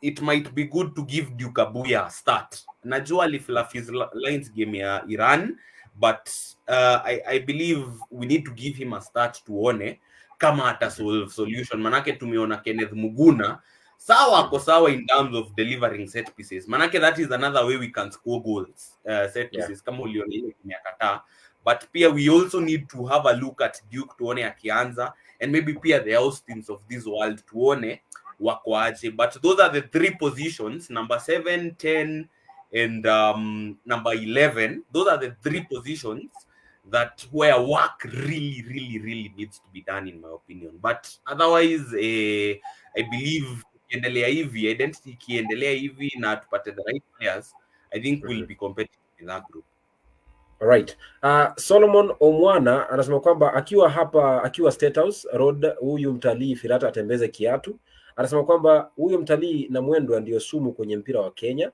it might be good to give Duke Abuya a start. Najua alifluff his lines game ya Iran, but I believe we need to give him a start tuone kama ata solve solution. Manake tumeona Kenneth Muguna sawa ako sawa in terms of delivering set pieces, manake that is another way we can score goals, set pieces kama uliona ile ya Qatar. But pia we also need to have a look at Duke tuone akianza, and maybe pia the Austins of this world tuone wako aje. But those are the 3 positions, number 7, 10 and number 11. Those are the 3 positions that where work really needs to be done in my opinion. But otherwise I believe kiendelea hivi, identity kiendelea hivi na tupate the right players, I think we'll be competitive in that group. Alright. Solomon Omwana anasema kwamba akiwa State House Road, huyu mtalii Firata atembeze kiatu. Anasema kwamba huyo mtalii na mwendo ndio sumu kwenye mpira wa Kenya.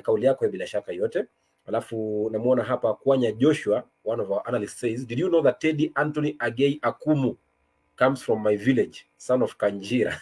Kauli yako bila shaka yote. Alafu namuona hapa Kwanya Joshua, one of our analysts, says, did you know that Teddy Anthony Agei Akumu comes from my village, son of Kanjira?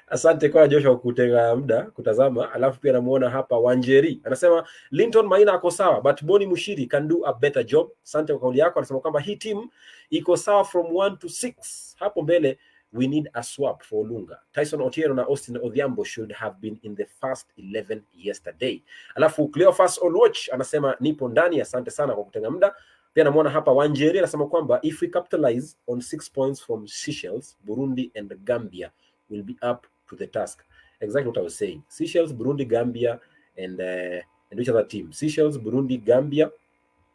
Asante kwa Joshua kutenga muda kutazama. Alafu pia namuona hapa Wanjeri anasema Linton Maina ako sawa, but Boni Mushiri can do a better job. Asante kwa kauli yako. Anasema kwamba hii team iko sawa from 1 to 6. Hapo mbele we need a swap for Olunga. Tyson Otieno na Austin Odhiambo should have been in the first 11 yesterday. Alafu Cleophas Olwatch anasema nipo ndani. Asante sana kwa kutenga muda. Pia namuona hapa Wanjeri anasema kwamba if we capitalize on 6 points from Seychelles, Burundi and Gambia will be up to the task. Exactly what I was saying. Seychelles, Burundi, Gambia and which other team? Seychelles, Burundi, Gambia,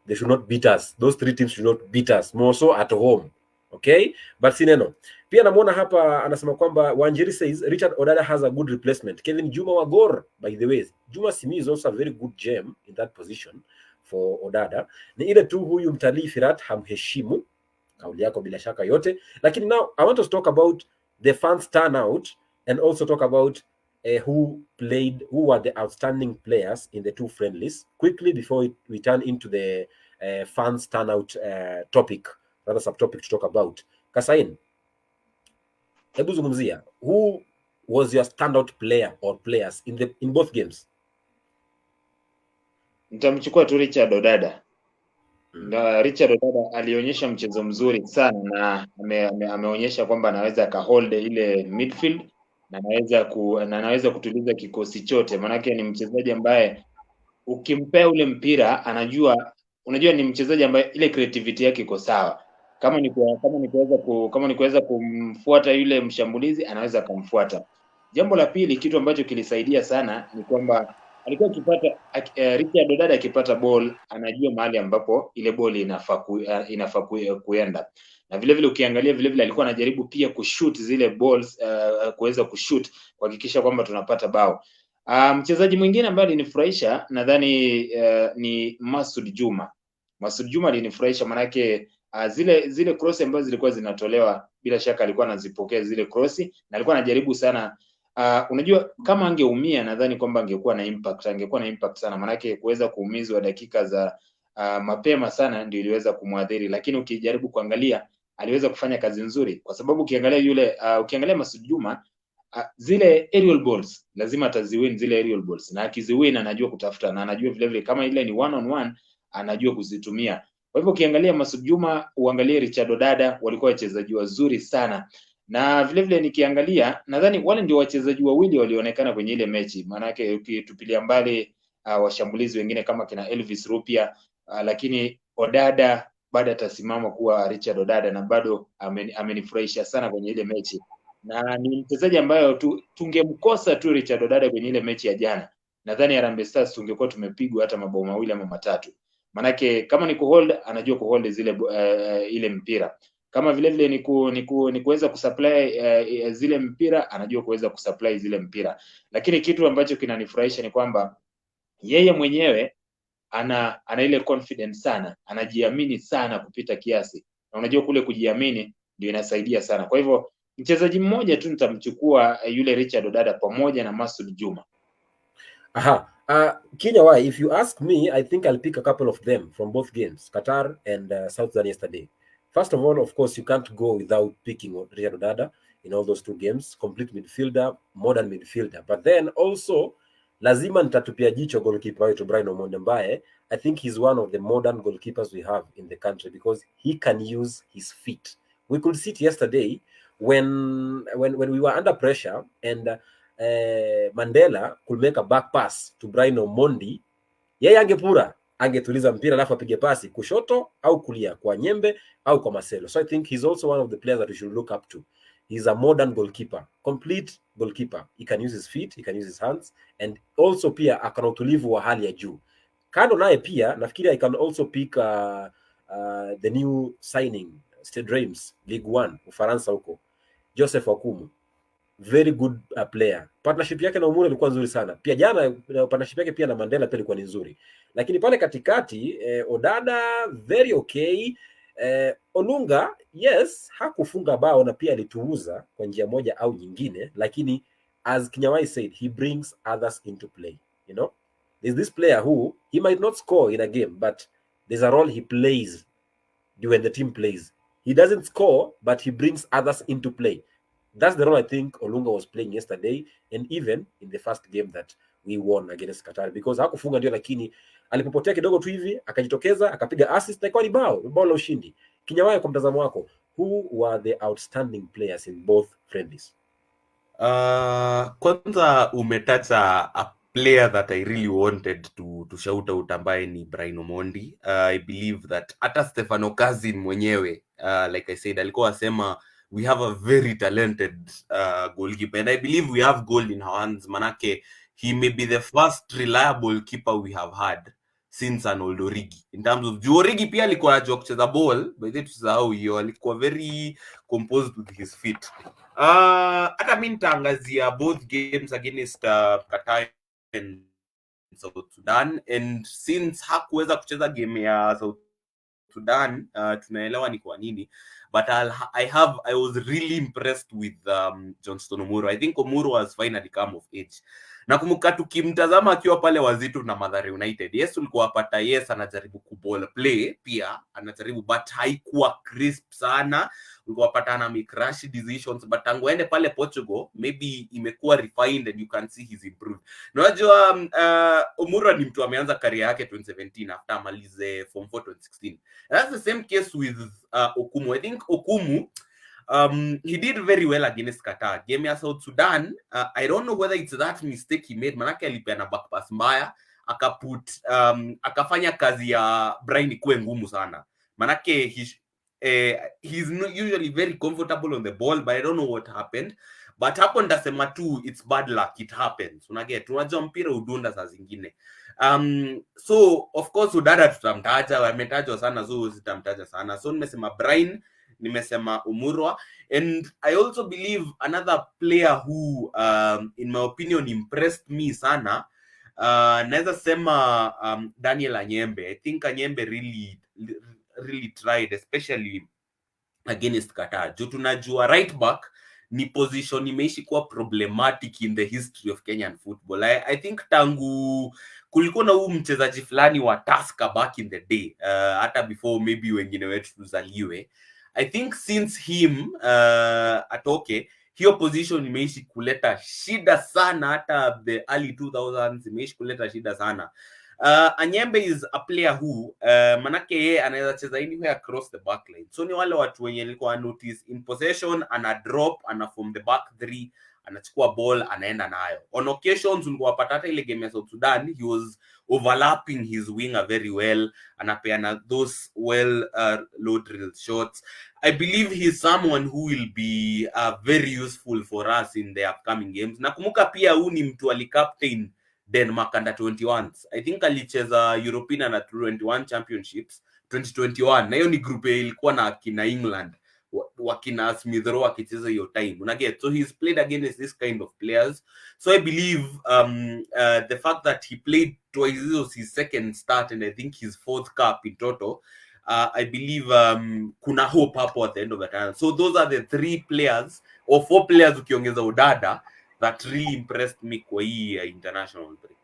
they should not beat us. Those 3 teams should not beat us, more so at home. Okay? But sineno. Pia namuona hapa anasema kwamba Wanjeri says Richard Odada has a good replacement. Kevin Juma Wagor, by the way. Juma Simi is also a very good gem in that position for Odada. Ni ile tu huyu mtalii Firat hamheshimu. Kauli yako bila shaka yote. Lakini now I want to talk about the fans turnout and also talk about who were the outstanding players in the 2 friendlies quickly before we turn into the fans turnout topic, another subtopic to talk about. Kasaine, hebu zungumzia, who was your standout player or players in both games? Nitamchukua tu Richard Odada. Na Richard Odada alionyesha mchezo mzuri sana na ameonyesha kwamba anaweza akahold ile midfield na anaweza kutuliza kikosi chote. Manake ni mchezaji ambaye ukimpea ule mpira unajua ni mchezaji ambaye ile creativity yake iko sawa. Kama ni kuweza kumfuata yule mshambulizi, anaweza kumfuata. Jambo la pili, kitu ambacho kilisaidia sana ni kwamba alikuwa Richard Odada akipata ball anajua mahali ambapo ile ball inafaa kuenda. Na vile vile ukiangalia vile vile alikuwa anajaribu pia kushoot zile balls, kuweza kushoot kuhakikisha kwamba tunapata bao. Mchezaji mwingine ambaye alinifurahisha nadhani ni Masud Juma. Masud Juma alinifurahisha manake zile cross ambazo zilikuwa zinatolewa, bila shaka alikuwa anazipokea zile cross na alikuwa anajaribu sana. Unajua kama angeumia nadhani kwamba angekuwa na impact sana, manake kuweza kuumizwa dakika za mapema sana ndio iliweza kumwadhiri, lakini ukijaribu kuangalia aliweza kufanya kazi nzuri, kwa sababu ukiangalia Masud Juma zile aerial balls lazima ataziwin zile aerial balls, na akiziwin anajua kutafuta, na anajua vile vile kama ile ni one on one anajua kuzitumia. Kwa hivyo ukiangalia Masud Juma, uangalie Richard Odada, walikuwa wachezaji wazuri sana, na vile vile nikiangalia nadhani wale ndio wachezaji wawili walioonekana kwenye ile mechi, maanake ukitupilia mbali washambulizi wengine kama kina Elvis Rupia, lakini Odada bado atasimama kuwa Richard Odada, na bado amenifurahisha sana kwenye ile mechi, na ni mchezaji ambayo tungemkosa tu Richard Odada kwenye ile mechi ya jana, nadhani Harambee Stars tungekuwa tumepigwa hata mabao mawili ama matatu, manake kama ni kuhold anajua kuhold zile ile mpira, kama vile vile ni kuweza kusupply zile mpira anajua kuweza kusupply zile mpira. Lakini kitu ambacho kinanifurahisha ni kwamba yeye mwenyewe ana ile confidence sana, anajiamini sana kupita kiasi, na unajua kule kujiamini ndio inasaidia sana. Kwa hivyo mchezaji mmoja tu nitamchukua yule Richard Odada pamoja na Masud Juma. Kinyanjui, if you ask me, I think I'll pick a couple of them from both games, Qatar and South Sudan yesterday. First of all, of course, you can't go without picking Richard Odada in all those two games. Complete midfielder, modern midfielder. But then also, lazima nitatupia jicho goalkeeper wetu Brian Omondi ambaye I think he's one of the modern goalkeepers we have in the country because he can use his feet. We could see it yesterday when we were under pressure and Mandela could make a back pass to Brian Omondi. Yeye angepura, angetuliza mpira alafu apige pasi kushoto au kulia kwa Nyembe au kwa Marcelo. So I think he's also one of the players that we should look up to. He's a modern goalkeeper, complete goalkeeper. He can use his feet, he can use his hands, and also pia akana utulivu wa hali ya juu. Kando naye pia nafikiri I can also pick the new signing Stade Reims Ligue 1 Ufaransa huko, Joseph Okumu, very good player. Partnership yake na Umuru ilikuwa nzuri sana. Pia jana partnership yake pia na Mandela pia ilikuwa nzuri. Lakini pale katikati Odada very okay. Olunga yes, hakufunga bao na pia alituuza kwa njia moja au nyingine, lakini as Kinyanjui said, he brings others into play. You know, there's this player who he might not score in a game, but there's a role he plays when the team plays. He doesn't score, but he brings others into play. That's the role I think Olunga was playing yesterday, and even in the first game that we won against Qatar, because hakufunga ndio, lakini alipopotea kidogo tu hivi akajitokeza akapiga assist na kwa bao la ushindi. Kinyanjui, kwa mtazamo wako, who were the outstanding players in both friendlies? Kwanza umetacha a player that I really wanted to shout out ambaye ni Brian Omondi. I believe that hata Stefano Kazin mwenyewe like I said alikuwa asema we have a very talented goalkeeper, and I believe we have goal in our hands, manake he may be the first reliable keeper we have had since Arnold Origi. In terms of Origi pia alikuwa anajua kucheza ball, by the way tusahau hiyo, alikuwa very composed with his feet. Hata mimi nitaangazia both games against Qatar and South Sudan, and since hakuweza kucheza game ya South Sudan, tunaelewa ni kwa nini, but I was really impressed with Johnston Omuru. I think Omuru has finally come of age. Na kumbuka tukimtazama akiwa pale Wazito na Mathare United, yes ulikuwa pata, yes anajaribu kuball play pia anajaribu, but haikuwa crisp sana, ulikuwa pata na make rash decisions, but tangu ende pale Portugal maybe imekuwa refined and you can see he's improved. Unajua Omuru ni mtu ameanza career yake 2017 after amalize form 4 2016, and that's the same case with Okumu. I think Okumu he did very well against Qatar. Game ya South Sudan, I don't know whether it's that mistake he made, manake alipeana back pass mbaya, akafanya kazi ya Brian ikuwe ngumu sana, manake he's not usually very comfortable on the ball, but I don't know what happened. But hapo ndasema tu it's bad luck, it happens. Unajua mpira udunda saa zingine. So of course Odada tutamtaja, ametajwa sana, so sitamtaja sana. So nimesema Brian, nimesema Omuru, and I also believe another player who in my opinion impressed me sana, naweza sema Daniel Anyembe. I think Anyembe really tried, especially against Qatar. Juu tunajua right back ni position imeishi kuwa problematic in the history of Kenyan football. I think tangu kulikuwa na huu mchezaji fulani wa Tusker back in the day, hata before maybe wengine wetu tuzaliwe. I think since him atoke, hiyo position imeishi kuleta shida sana, hata the early 2000s imeishi kuleta shida sana. Anyembe is a player who manake yeye anaweza cheza anywhere across the back line. So ni wale watu wenye nilikuwa notice in possession, ana drop, ana from the back 3, anachukua ball, anaenda nayo. On occasions ulikuwa pata hata ile game ya South Sudan, he was overlapping his winger very well, anapeana those well low drill shots. I believe he's someone who will be very useful for us in the upcoming games. Nakumbuka pia huyu ni mtu alicaptain Denmark under 21s. I think alicheza European under 21 championships 2021. Na hiyo ni group ilikuwa na kina England, wakina Smith Rowe akicheza hiyo time. Unaget? So he's played against this kind of players. So I believe the fact that he played twice, this was his second start and I think his 4th cap in total. I believe kuna hope hapo at the end of the tunnel. So those are the 3 players or 4 players ukiongeza Udada that really impressed me kwa hii international break.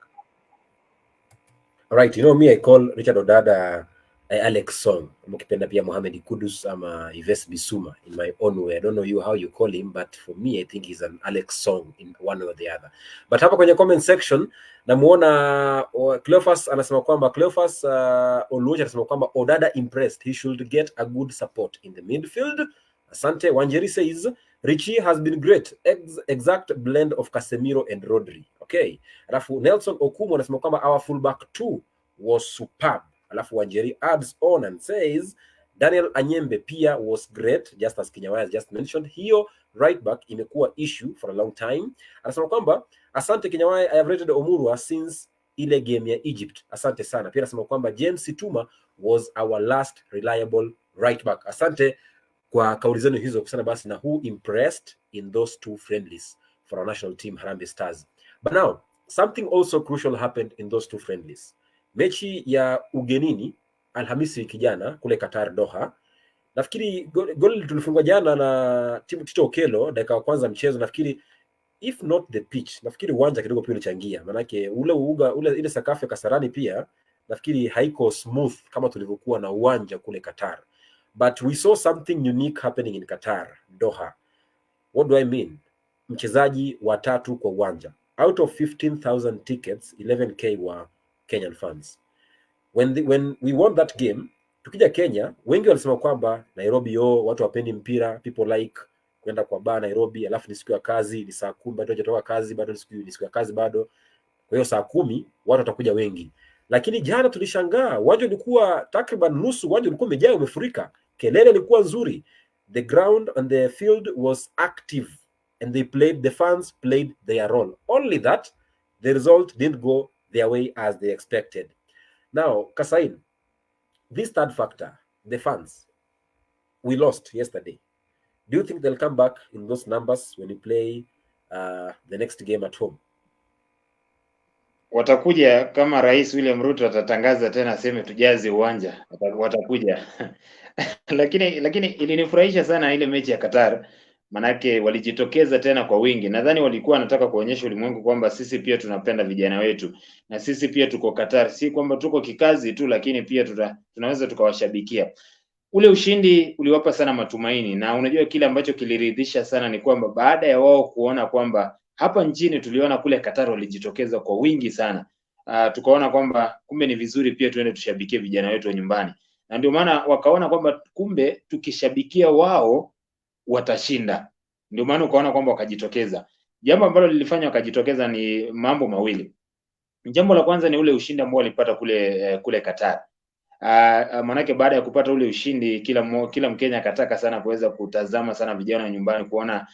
Alright, you know me, I call Richard Odada Alex Song. Mkipenda pia Mohamed Kudus ama Yves Bissouma in my own way. I don't know you how you call him, but for me I think he's an Alex Song in one or the other. But hapa kwenye comment section namuona Cleophas anasema kwamba Cleophas Oluocha anasema kwamba Odada impressed. He should get a good support in the midfield. Asante. Wanjeri says Richie has been great. Exact blend of Casemiro and Rodri. Okay. Alafu Nelson Okumu anasema kwamba our fullback too was superb. Alafu Wanjeri adds on and says Daniel Anyembe pia was great, just as Kinyanjui has just mentioned. Hiyo right back imekuwa issue for a long time. Anasema kwamba asante Kinyanjui, I have rated Omurwa since ile game ya Egypt. Asante sana. Pia anasema kwamba James Situma was our last reliable right back. Asante kwa kauli zenu hizo kusana basi na who impressed in those 2 friendlies for our national team Harambee Stars. But now something also crucial happened in those 2 friendlies. Mechi ya ugenini Alhamisi wiki jana kule Qatar Doha. Nafikiri goli tulifungwa jana na timu Tito Okello dakika ya kwanza mchezo. Nafikiri if not the pitch, nafikiri uwanja kidogo pia ulichangia. Manake ile sakafu ya Kasarani pia nafikiri haiko smooth kama tulivyokuwa na uwanja kule Qatar. But we saw something unique happening in Qatar Doha. What do I mean? Mchezaji watatu kwa uwanja. Out of 15,000 tickets, 11k were Kenyan fans. When we won that game, tukija Kenya, wengi walisema kwamba Nairobi watu wapendi mpira, people like kwenda kwa bar Nairobi, alafu ni siku ya kazi, ni saa 10 bado hajatoka kazi, bado ni siku ya kazi bado. Kwa hiyo saa 10 watu watakuja wengi. Lakini jana tulishangaa, uwanja ulikuwa takriban nusu, uwanja ulikuwa umejaa, umefurika. Kelele ilikuwa nzuri. The ground and the field was active and the fans played their role. Only that the result didn't go their way as they expected. Now, Kasaine, this third factor, the fans, we lost yesterday. Do you think they'll come back in those numbers when we play the next game at home? Watakuja kama Rais William Ruto atatangaza tena aseme tujaze uwanja, watakuja. lakini ilinifurahisha sana ile mechi ya Qatar, manake walijitokeza tena kwa wingi. Nadhani walikuwa wanataka kuonyesha ulimwengu kwamba sisi pia tunapenda vijana wetu na sisi pia tuko Qatar, si kwamba tuko kikazi tu, lakini pia tunaweza tukawashabikia. Ule ushindi uliwapa sana matumaini, na unajua kile ambacho kiliridhisha sana ni kwamba baada ya wao kuona kwamba hapa nchini tuliona kule Qatar walijitokeza kwa wingi sana, tukaona kwamba kumbe ni vizuri pia tuende tushabikie vijana wetu wa nyumbani, na ndio maana wakaona kwamba kumbe tukishabikia wao watashinda. Ndio maana ukaona kwamba wakajitokeza. Jambo ambalo lilifanya wakajitokeza ni mambo mawili. Jambo la kwanza ni ule ushindi ambao walipata kule Qatar. Manake baada ya kupata ule ushindi kila Mkenya akataka sana kuweza kutazama sana vijana wa nyumbani, kuona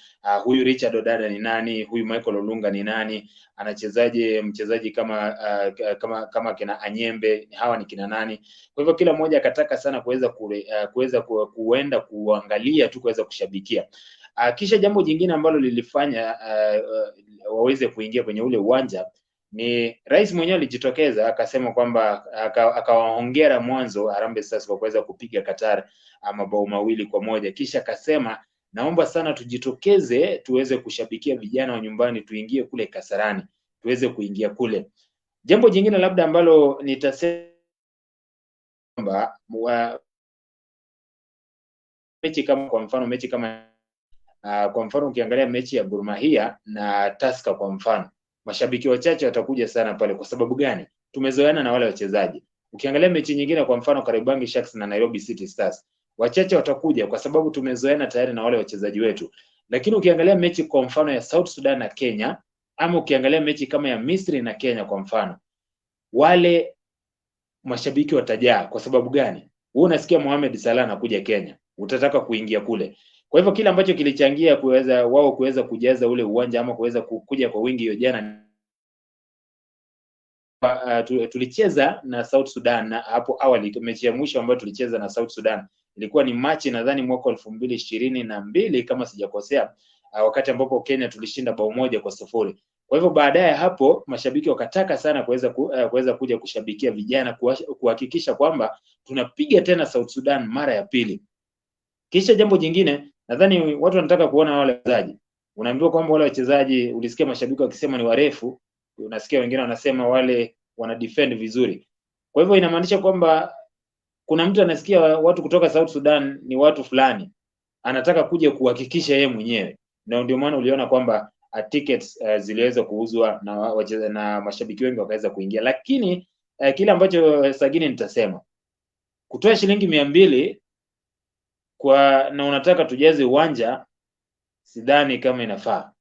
huyu Richard Odada ni nani, huyu Michael Olunga ni nani, anachezaje mchezaji kama kina Anyembe, hawa ni kina nani. Kwa hivyo kila mmoja akataka sana kuweza kuenda kuangalia tu, kuweza kushabikia. Kisha jambo jingine ambalo lilifanya waweze kuingia kwenye ule uwanja ni rais mwenyewe alijitokeza akasema kwamba akawaongera mwanzo Harambee Stars kwa kuweza kupiga Qatar mabao 2-1. Kisha akasema naomba sana tujitokeze tuweze kushabikia vijana wa nyumbani, tuingie kule Kasarani, tuweze kuingia kule. Jambo jingine labda ambalo nitasema kwamba mechi kama kwa mfano ukiangalia mechi ya Gor Mahia na Tusker kwa mfano, mashabiki wachache watakuja sana pale. Kwa sababu gani? Tumezoeana na wale wachezaji. Ukiangalia mechi nyingine kwa mfano Kariobangi Sharks na Nairobi City Stars, wachache watakuja kwa sababu tumezoeana tayari na wale wachezaji wetu. Lakini ukiangalia mechi kwa mfano ya South Sudan na Kenya, ama ukiangalia mechi kama ya Misri na Kenya kwa mfano, wale mashabiki watajaa. Kwa sababu gani? Wewe unasikia Mohamed Salah anakuja Kenya, utataka kuingia kule. Kwa hivyo kile ambacho kilichangia kuweza kujaza ule uwanja ama kuweza kuja kwa wingi hiyo jana, tulicheza na South Sudan na hapo awali. Mechi ya mwisho ambayo tulicheza na South Sudan ilikuwa ni Machi nadhani mwaka 2022 kama sijakosea, wakati ambapo Kenya tulishinda 1-0. Kwa hivyo baadaye hapo mashabiki wakataka sana kuweza kuja kushabikia vijana, kuhakikisha kwamba tunapiga tena South Sudan mara ya pili. Kisha jambo jingine, nadhani watu wanataka kuona wale wachezaji. Unaambiwa kwamba wale wachezaji, ulisikia mashabiki wakisema ni warefu, unasikia wengine wanasema wale wana defend vizuri. Kwa hivyo inamaanisha kwamba kuna mtu anasikia watu kutoka South Sudan ni watu fulani, anataka kuja kuhakikisha yeye mwenyewe, na ndio maana uliona kwamba tickets ziliweza kuuzwa na mashabiki wengi wakaweza kuingia. Lakini kile ambacho sagini nitasema, kutoa shilingi 200 na unataka tujaze uwanja, sidhani kama inafaa.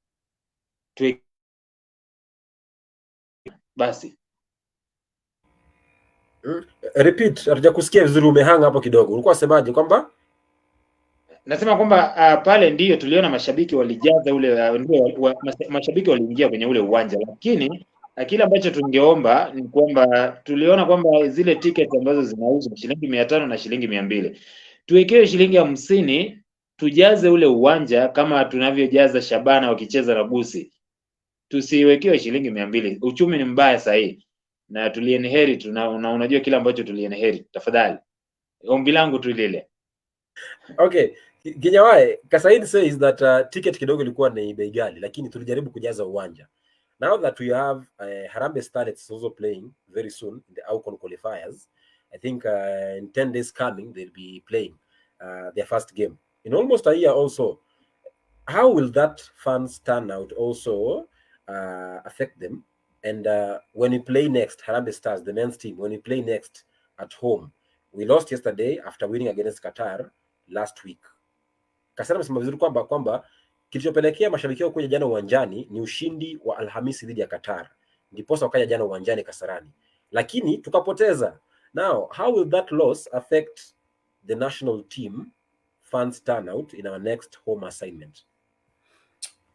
Basi repeat, hatujakusikia vizuri, umehanga hapo kidogo. Ulikuwa semaje? Kwamba nasema kwamba pale ndiyo tuliona mashabiki walijaza ule mashabiki waliingia kwenye ule uwanja, lakini kile ambacho tungeomba ni kwamba tuliona kwamba zile ticket ambazo zinauzwa shilingi 500 na shilingi 200, tuwekewe shilingi 50 tujaze ule uwanja kama tunavyojaza Shabana wakicheza na Busi. Tusiwekewe shilingi 200. Uchumi ni mbaya sahihi na tuliinherit, unajua kile ambacho tuliinherit. Tafadhali, ombi langu tu lile. Okay, Kinyanjui, Kasaine says that ticket kidogo ilikuwa ni bei ghali, lakini tulijaribu kujaza uwanja. Now that we have Harambee Starlets also playing very soon in the AWCON qualifiers, I think in 10 days coming they'll be playing their first game in almost a year also. How will that fans turnout also affect them? And when we play next, Harambee Stars, the men's team, when we play next at home, we lost yesterday after winning against Qatar last week. Kasaine amesema vizuri kwamba kilichopelekea mashabiki kuja jana uwanjani ni ushindi wa Alhamisi dhidi ya Qatar. Ndiposa wakaja jana uwanjani Kasarani. Lakini tukapoteza. Now, how will that loss affect the national team fans turnout in our next home assignment?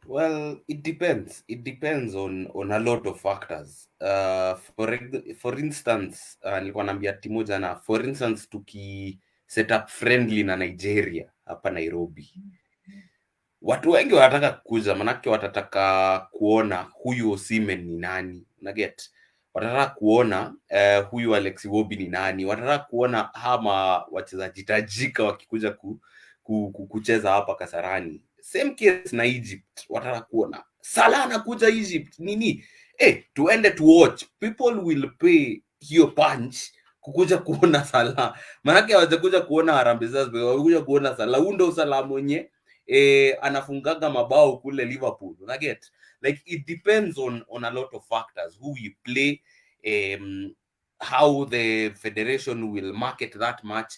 Well, it depends. It depends on a lot of factors. For instance, nilikuwa naambia timu jana, for instance tuki set up friendly na Nigeria hapa Nairobi, watu wengi wanataka kuja, manake watataka kuona huyu Osimhen ni nani, na get watataka kuona huyu Alex Iwobi ni nani, watataka kuona hama wachezaji tajika wakikuja kucheza hapa Kasarani. Same case na Egypt, watataka kuona Salah anakuja Egypt nini, tuende to watch. People will pay hiyo punch kukuja kuona Salah, manake hawajakuja kuona Harambee Stars, wamekuja kuona Salah. Ndio Salah mwenye anafungaga mabao kule Liverpool, na get like it depends on a lot of factors, who we play, how the federation will market that match.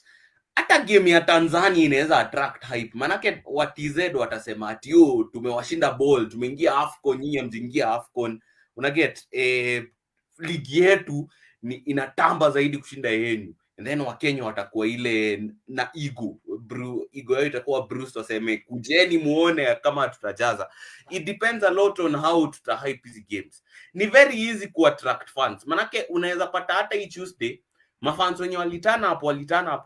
Hata game ya Tanzania inaweza attract hype, manake WTZ watasema ati tumewashinda ball, tumeingia AFCON, nyinyi mjingia AFCON, una get ligi yetu ni inatamba zaidi kushinda yenu. And then Wakenya watakuwa ile na ego yao itakuwa Bruce, waseme kujeni muone kama tutajaza. It depends a lot on how tutahype these games. Ni very easy ku attract fans, manake unaweza pata hata hii Tuesday mafans wenye walitana hapo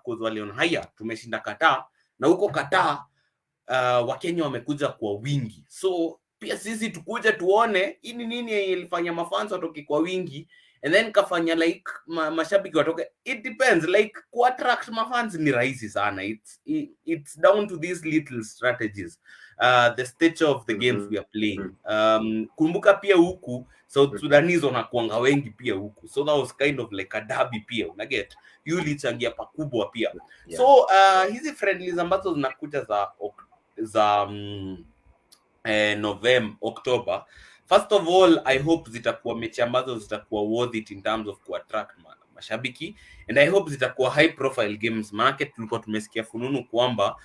kwa waliona haya tumeshinda Qatar, na huko Qatar Wakenya wamekuja kwa wingi, so pia sisi tukuje tuone ini nini ilifanya mafans watoke kwa wingi, and then kafanya like mashabiki watoke. It depends, like ku attract mafans ni rahisi sana. It's down to these little strategies, the stage of the games we are playing. Kumbuka pia huku South Sudanese wanakuanga wengi pia huku, so that was kind of like a derby pia, unaget, yuli changia pakubwa pia. So hizi friendlies ambazo zinakuja za November, October, first of all, I hope zitakuwa mechi ambazo zitakuwa worth it in terms of kuattract mashabiki, and I hope zitakuwa high profile games. Maana tulikuwa tumesikia fununu kwamba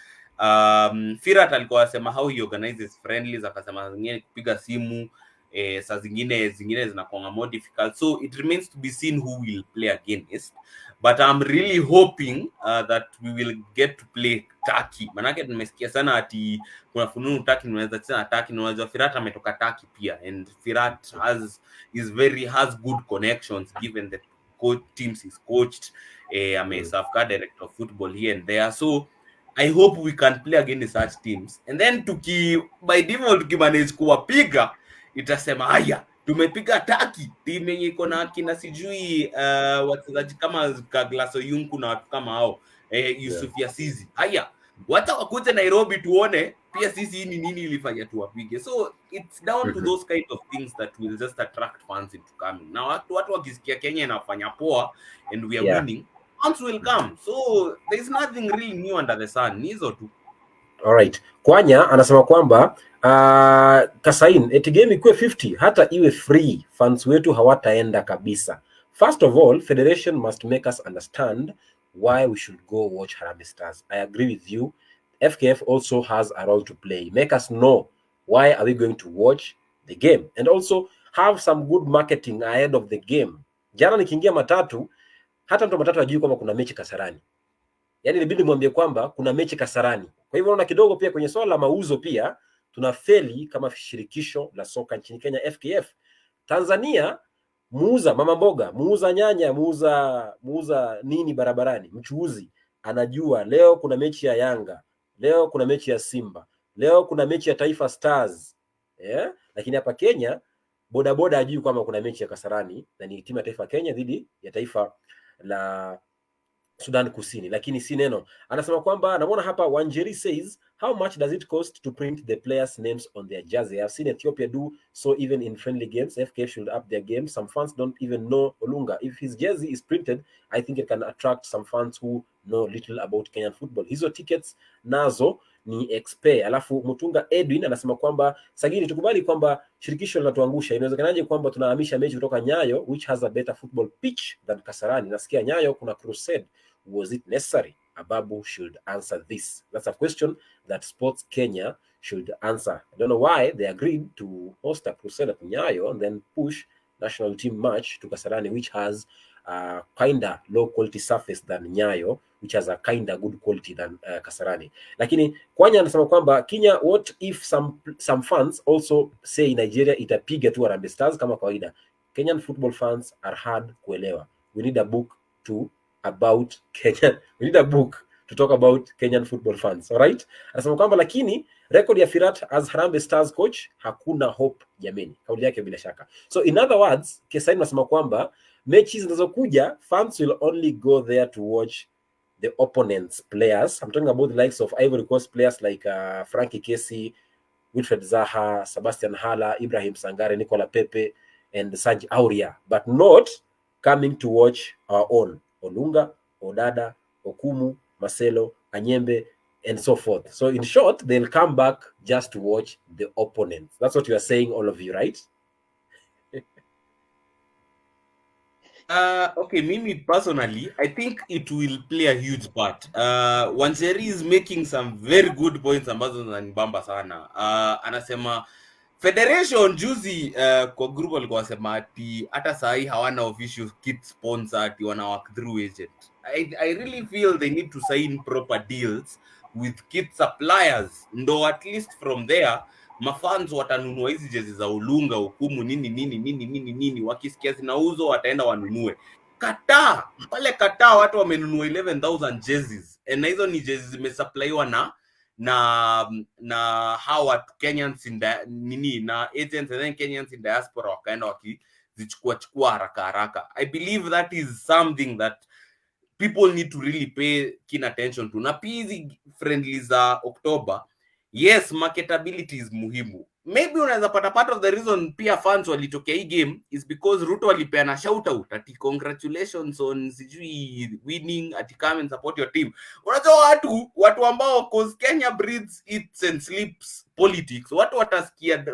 Firat alikuwa anasema how he organizes friendlies, akasema zingine kupiga simu, saa zingine zinakuwa more difficult, so it remains to be seen who will play against, but I'm really hoping that we will get to play Turkey. Manake tumesikia sana ati kuna fununu Turkey unaweza tena Turkey, na unajua Firat ametoka Turkey pia, and Firat has good connections given the teams he's coached. Amesafka director of football here and there, so I hope we can play against such teams, and then by default tukimanage kuwapiga itasema haya tumepiga Turkey, timu yenye iko na kina sijui wachezaji kama Kaglaso Yunku na watu kama hao, Yusuf Yasizi. Haya wata wakuje Nairobi tuone pia sisi nini ilifanya tuwapige. So it's down to those kind of things that will just attract fans into coming. Now watu wakisikia Kenya inafanya poa and we are winning, fans will come. So there is nothing really new under the sun. Nizo tu. Alright. Kwanya anasema kwamba Kasaine eti game ikuwe 50 hata iwe free, fans wetu hawataenda kabisa. First of all, federation must make us understand why we should go watch Harambee Stars. I agree with you. FKF also has a role to play. Make us know why are we going to watch the game, and also have some good marketing ahead of the game. Jana nikiingia matatu, hata mtu matatu ajui kwamba kuna mechi Kasarani. Yaani ilibidi mwambie kwamba kuna mechi Kasarani. Kwa hivyo unaona kidogo pia kwenye swala la mauzo pia tunafeli kama shirikisho la soka nchini Kenya, FKF. Tanzania muuza mama mboga, muuza nyanya, muuza nini barabarani, mchuuzi anajua leo kuna mechi ya Yanga, leo kuna mechi ya Simba, leo kuna mechi ya Taifa Stars. Lakini hapa Kenya bodaboda ajui kwamba kuna mechi ya Kasarani na ni timu ya taifa Kenya dhidi ya taifa la Sudan Kusini, lakini si neno. Anasema kwamba naona hapa Wanjeri says how much does it cost to print the players names on their jersey? I've seen Ethiopia do so even in friendly games. FKF should up their game. Some fans don't even know Olunga. If his jersey is printed, I think it can attract some fans who know little about Kenyan football. Hizo tickets nazo ni expe. Alafu Mutunga Edwin anasema kwamba Sagini, tukubali kwamba shirikisho linatuangusha. Inawezekanaje kwamba tunahamisha mechi kutoka Nyayo which has a better football pitch than Kasarani? Nasikia Nyayo kuna crusade. Was it necessary? Ababu should answer this. That's a question that Sports Kenya should answer. I don't know why they agreed to host a crusade at Nyayo and then push national team match to Kasarani, which has a kinda low quality surface than Nyayo, which has a kinda good quality than Kasarani. Lakini Kwanya anasema kwamba Kenya, what if some fans also say Nigeria itapiga tu Harambee Stars kama kawaida? Kenyan football fans are hard kuelewa. We need a book to talk about Kenyan football fans. Alright? Anasema kwamba lakini record ya Firat as Harambee Stars coach hakuna hope jameni. Kauli yake bila shaka. So in other words, Kasaine anasema kwamba mechi zinazokuja fans will only go there to watch the opponent's players. I'm talking about the likes of Ivory Coast players like Frankie Kesi, Wilfred Zaha, Sebastian Hala, Ibrahim Sangare, Nicola Pepe, and Sanji Auria, but not coming to watch our own Olunga, Odada, Okumu, Marcelo, Anyembe, and so forth. So in short, they'll come back just to watch the opponents. That's what you are saying, all of you, right? Okay, Mimi personally, I think it will play a huge part. Wanjeri is making some very good points ambazo zinanibamba sana. Anasema Federation juzi kwa group walikuwa wasema ati hata sahi hawana official kit sponsor, ati wana work through agent. I really feel they need to sign proper deals with kit suppliers, ndo at least from there mafans watanunua hizi jezi za Olunga, Okumu, nini wakisikia zinauzwa wataenda wanunue. Pale Qatar watu wamenunua 11,000 jerseys, and hizo ni jerseys zimesupplyiwa na hawa Kenyans in the na agents and then Kenyans in diaspora wakaenda zichukua haraka. I believe that is something that people need to really pay keen attention to. Na pia hizi friendly za October, yes, marketability is muhimu. Maybe unaweza pata part of the reason pia fans walitokea hii game is because Ruto alipeana shout out ati congratulations on sijui winning, ati come and support your team. Unajua watu ambao cause Kenya breeds, eats and sleeps politics, watu watasikia,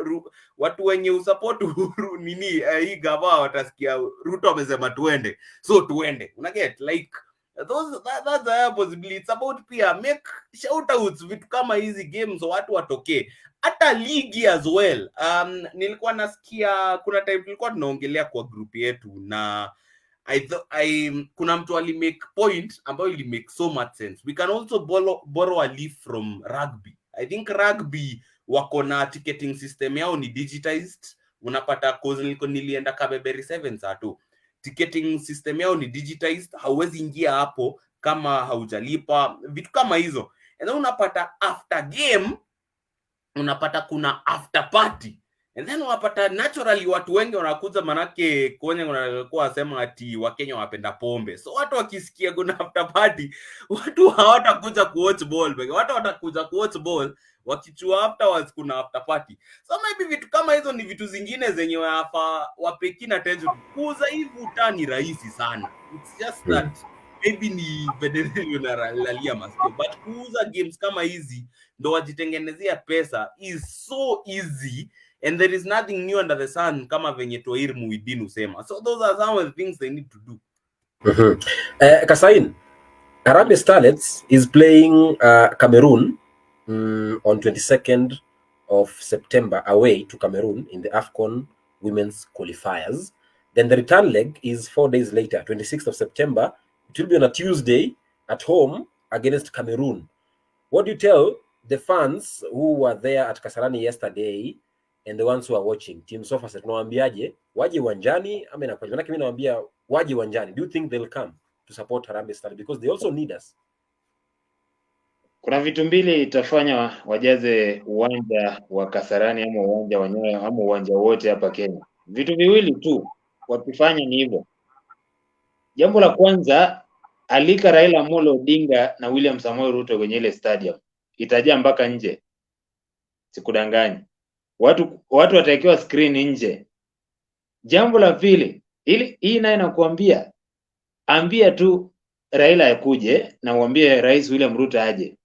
watu wenye usupport nini hii gava watasikia Ruto amesema tuende, so tuende. Unaget like that's a possibility. It's about pia make shout outs vitu kama hizi games watu watokee, hata ligi as well. Nilikuwa nasikia kuna time tulikuwa tunaongelea kwa group yetu na kuna mtu ali make point ambayo ili make so much sense. We can also borrow a leaf from rugby. I think rugby wako na ticketing system yao ni digitized. Unapata cause nilienda Kabeberi 7 saa tu, ticketing system yao ni digitized, hauwezi ingia hapo kama haujalipa, vitu kama hizo. And then unapata after game unapata kuna after party, and then unapata naturally watu wengi wanakuja, manake kwenye wanakuwa wasema ati Wakenya wapenda pombe, so watu wakisikia kuna after party watu hawatakuja kuwatch ball, watu watakuja kuwatch ball wakichua afterwards kuna after party. So maybe vitu kama hizo ni vitu zingine zenye wape keen attention. Kuuza hivi utani rahisi sana, it's just that maybe ni federation lalia maskio, but kuuza games kama hizi ndo wajitengenezea pesa is so easy, and there is nothing new under the sun, kama venye Toir Muidin usema. So those are some of the things they need to do. Kasaine, Harambee Starlets is playing Cameroon on 22nd of September away to Cameroon in the AWCON women's qualifiers. Then the return leg is 4 days later, 26th of September. It will be on a Tuesday at home against Cameroon. What do you tell the fans who were there at Kasarani yesterday and the ones who are watching? Team Sofa tunawaambiaje waje uwanjani ama inakuwa? Maana mimi nawaambia waje uwanjani. Do you think they'll come to support Harambee Stars because they also need us? Kuna vitu mbili itafanya wajaze uwanja wa Kasarani ama uwanja wa Nyayo ama uwanja wote hapa Kenya. Vitu viwili tu wakifanya ni hivyo. Jambo la kwanza, alika Raila Amolo Odinga na William Samoei Ruto kwenye ile stadium. Itajaa mpaka nje. Sikudanganyi. Watu watawekewa screen nje. Jambo la pili, hii naye nakuambia, ambia tu Raila akuje na uambie Rais William Ruto aje.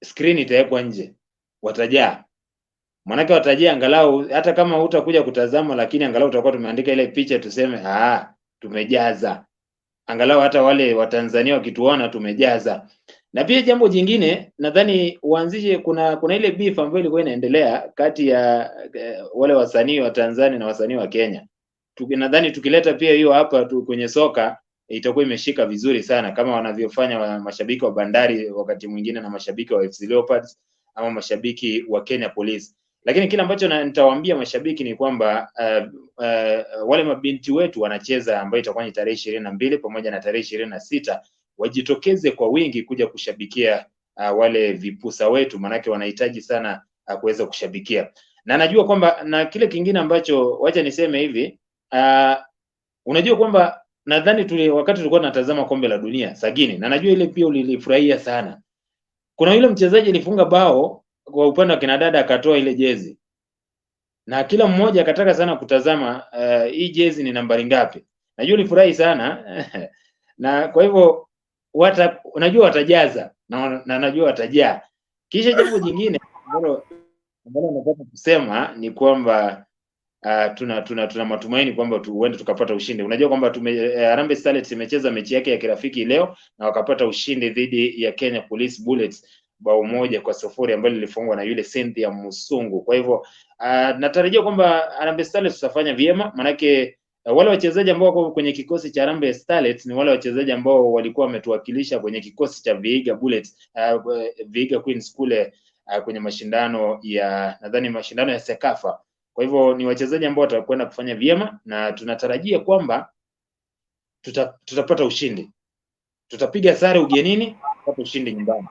Screen itawekwa nje. Watajaa. Manake watajaa angalau, hata kama hutakuja kutazama, lakini angalau tutakuwa tumeandika ile picha tuseme tumejaza. Angalau hata wale wa Tanzania wakituona tumejaza. Na pia jambo jingine, nadhani uanzishe, kuna ile beef ambayo ilikuwa inaendelea kati ya wale wasanii wa Tanzania na wasanii wa Kenya. Nadhani tukileta pia hiyo hapa kwenye soka itakuwa imeshika vizuri sana, kama wanavyofanya mashabiki wa Bandari wakati mwingine na mashabiki wa FC Leopards ama mashabiki wa Kenya Police. Lakini kile ambacho nitawaambia mashabiki ni kwamba wale mabinti wetu wanacheza, ambayo itakuwa ni tarehe 22 pamoja na tarehe 26, wajitokeze kwa wingi kuja kushabikia wale vipusa wetu, manake wanahitaji sana kuweza kushabikia. Na najua kwamba, na kile kingine ambacho wacha niseme hivi, unajua kwamba nadhani wakati tulikuwa tunatazama kombe la dunia Sagini, na najua ile pia ulifurahia sana. Kuna yule mchezaji alifunga bao kwa upande wa kinadada, akatoa ile jezi. Na kila mmoja akataka sana kutazama hii jezi ni nambari ngapi. Najua ulifurahi sana. Na kwa hivyo unajua watajaza na najua watajaa. Kisha jambo jingine ambalo nataka kusema ni kwamba tuna matumaini kwamba huenda tukapata ushindi. Unajua kwamba Harambee Starlets imecheza mechi yake ya kirafiki leo na wakapata ushindi dhidi ya Kenya Police Bullets bao 1-0 ambalo lilifungwa na yule Cynthia Musungu. Kwa hivyo natarajia kwamba Harambee Starlets tutafanya vyema, manake wale wachezaji ambao wako kwenye kikosi cha Harambee Starlets ni wale wachezaji ambao walikuwa wametuwakilisha kwenye kikosi cha Vihiga Bullets, Vihiga Queens kule kwenye mashindano nadhani mashindano ya Sekafa. Kwa hivyo ni wachezaji ambao watakwenda kufanya vyema, na tunatarajia kwamba tutapata ushindi. Tutapiga sare ugenini, tutapata ushindi nyumbani.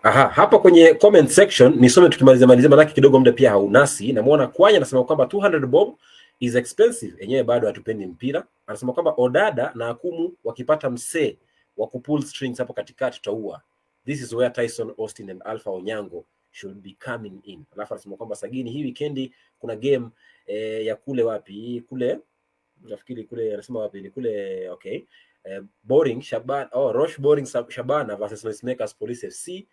Aha, hapa kwenye comment section nisome tukimalizia manake kidogo muda pia haunasi. Namuona Kwanya anasema kwamba 200 bob is expensive. Enyewe bado hatupendi mpira. Anasema kwamba Odada na Akumu wakipata msee wa kupull strings hapo katikati tutaua. This is where Tyson Austin and Alpha Onyango should be coming in. Alafu anasema kwamba Sagini hii weekendi kuna game ya kule wapi? Kule nafikiri kule anasema wapi? Ni kule okay. Boring Shaban Roche Boring Shabana versus Noisemakers Police FC.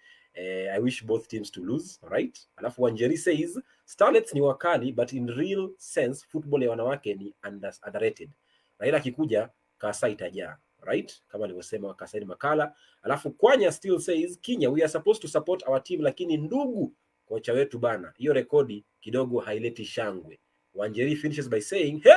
I wish both teams to lose, right? Alafu Wanjeri says Starlets ni wakali but in real sense football ya wanawake ni underrated. Raila akikuja Kasa itajaa, right? Kama nilivyosema Kasaine MacKallah. Alafu Kwanya still says Kinya we are supposed to support our team lakini ndugu kocha wetu bana hiyo rekodi kidogo haileti shangwe. Wanjeri finishes by saying he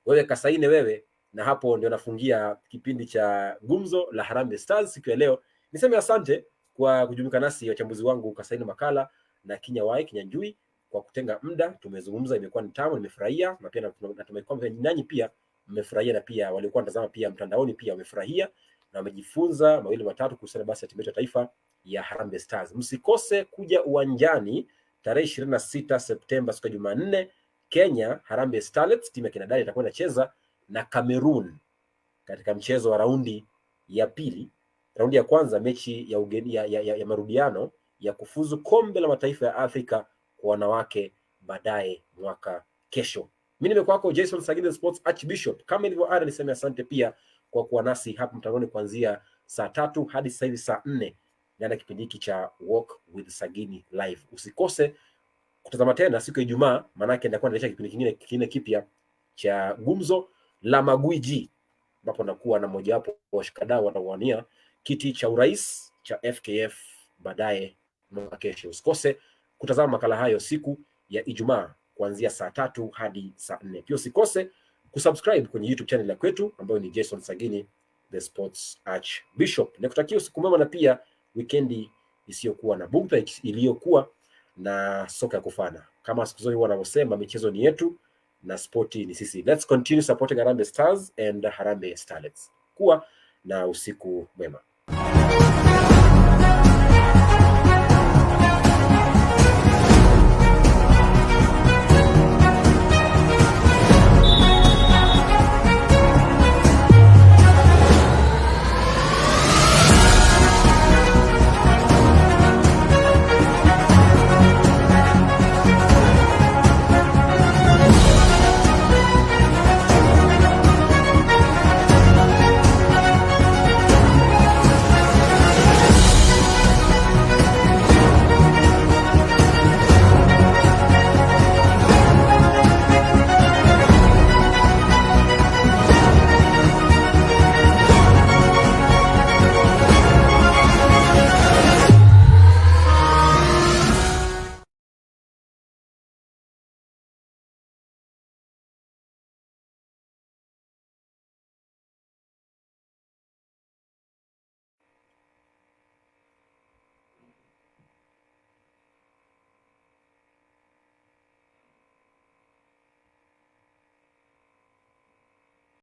wewe Kasaine wewe. Na hapo ndio nafungia kipindi cha Gumzo la Harambee Stars siku ya leo. Niseme asante kwa kujumuika nasi wachambuzi wangu Kasaine MacKallah na Kinyanjui kwa kutenga muda. Tumezungumza, imekuwa ni tamu, nimefurahia na pia natumai kwamba nanyi pia mmefurahia na pia walikuwa wanatazama pia mtandaoni pia wamefurahia na wamejifunza mawili matatu kuhusiana basi ya timu ya taifa ya Harambee Stars. Msikose kuja uwanjani tarehe 26 Septemba siku ya Jumanne. Kenya Harambee Starlets timu ya kinadada itakuwa inacheza na Cameroon katika mchezo wa raundi ya pili. Raundi ya kwanza mechi ya ugeni ya marudiano ya kufuzu kombe la mataifa ya Afrika kwa wanawake baadaye mwaka kesho. Mimi nimekuwa kwako Jason Sagini Sports Archbishop. Kama ilivyo ada niseme asante pia kwa kuwa nasi hapa mtandaoni kuanzia saa 3 hadi sasa hivi saa 4 na kipindi hiki cha Walk with Sagini live. Usikose kutazama tena siku ya Ijumaa maana yake nitakuwa naendesha kipindi kingine kipya cha Gumzo la Magwiji ambapo nakuwa na mojawapo wa washikadau wanaowania kiti cha urais cha FKF baadaye mwaka kesho. Usikose kutazama makala hayo siku ya Ijumaa kuanzia saa 3 hadi saa 4. Pia usikose kusubscribe kwenye YouTube channel ya kwetu ambayo ni Jason Sagini the Sports Archbishop. Nikutakia usiku mwema na pia weekendi isiyokuwa na bugdha, iliyokuwa na soka ya kufana. Kama siku zote wanavyosema michezo ni yetu na sporti ni sisi. Let's continue supporting Harambee Stars and Harambee Starlets. Kuwa na usiku mwema.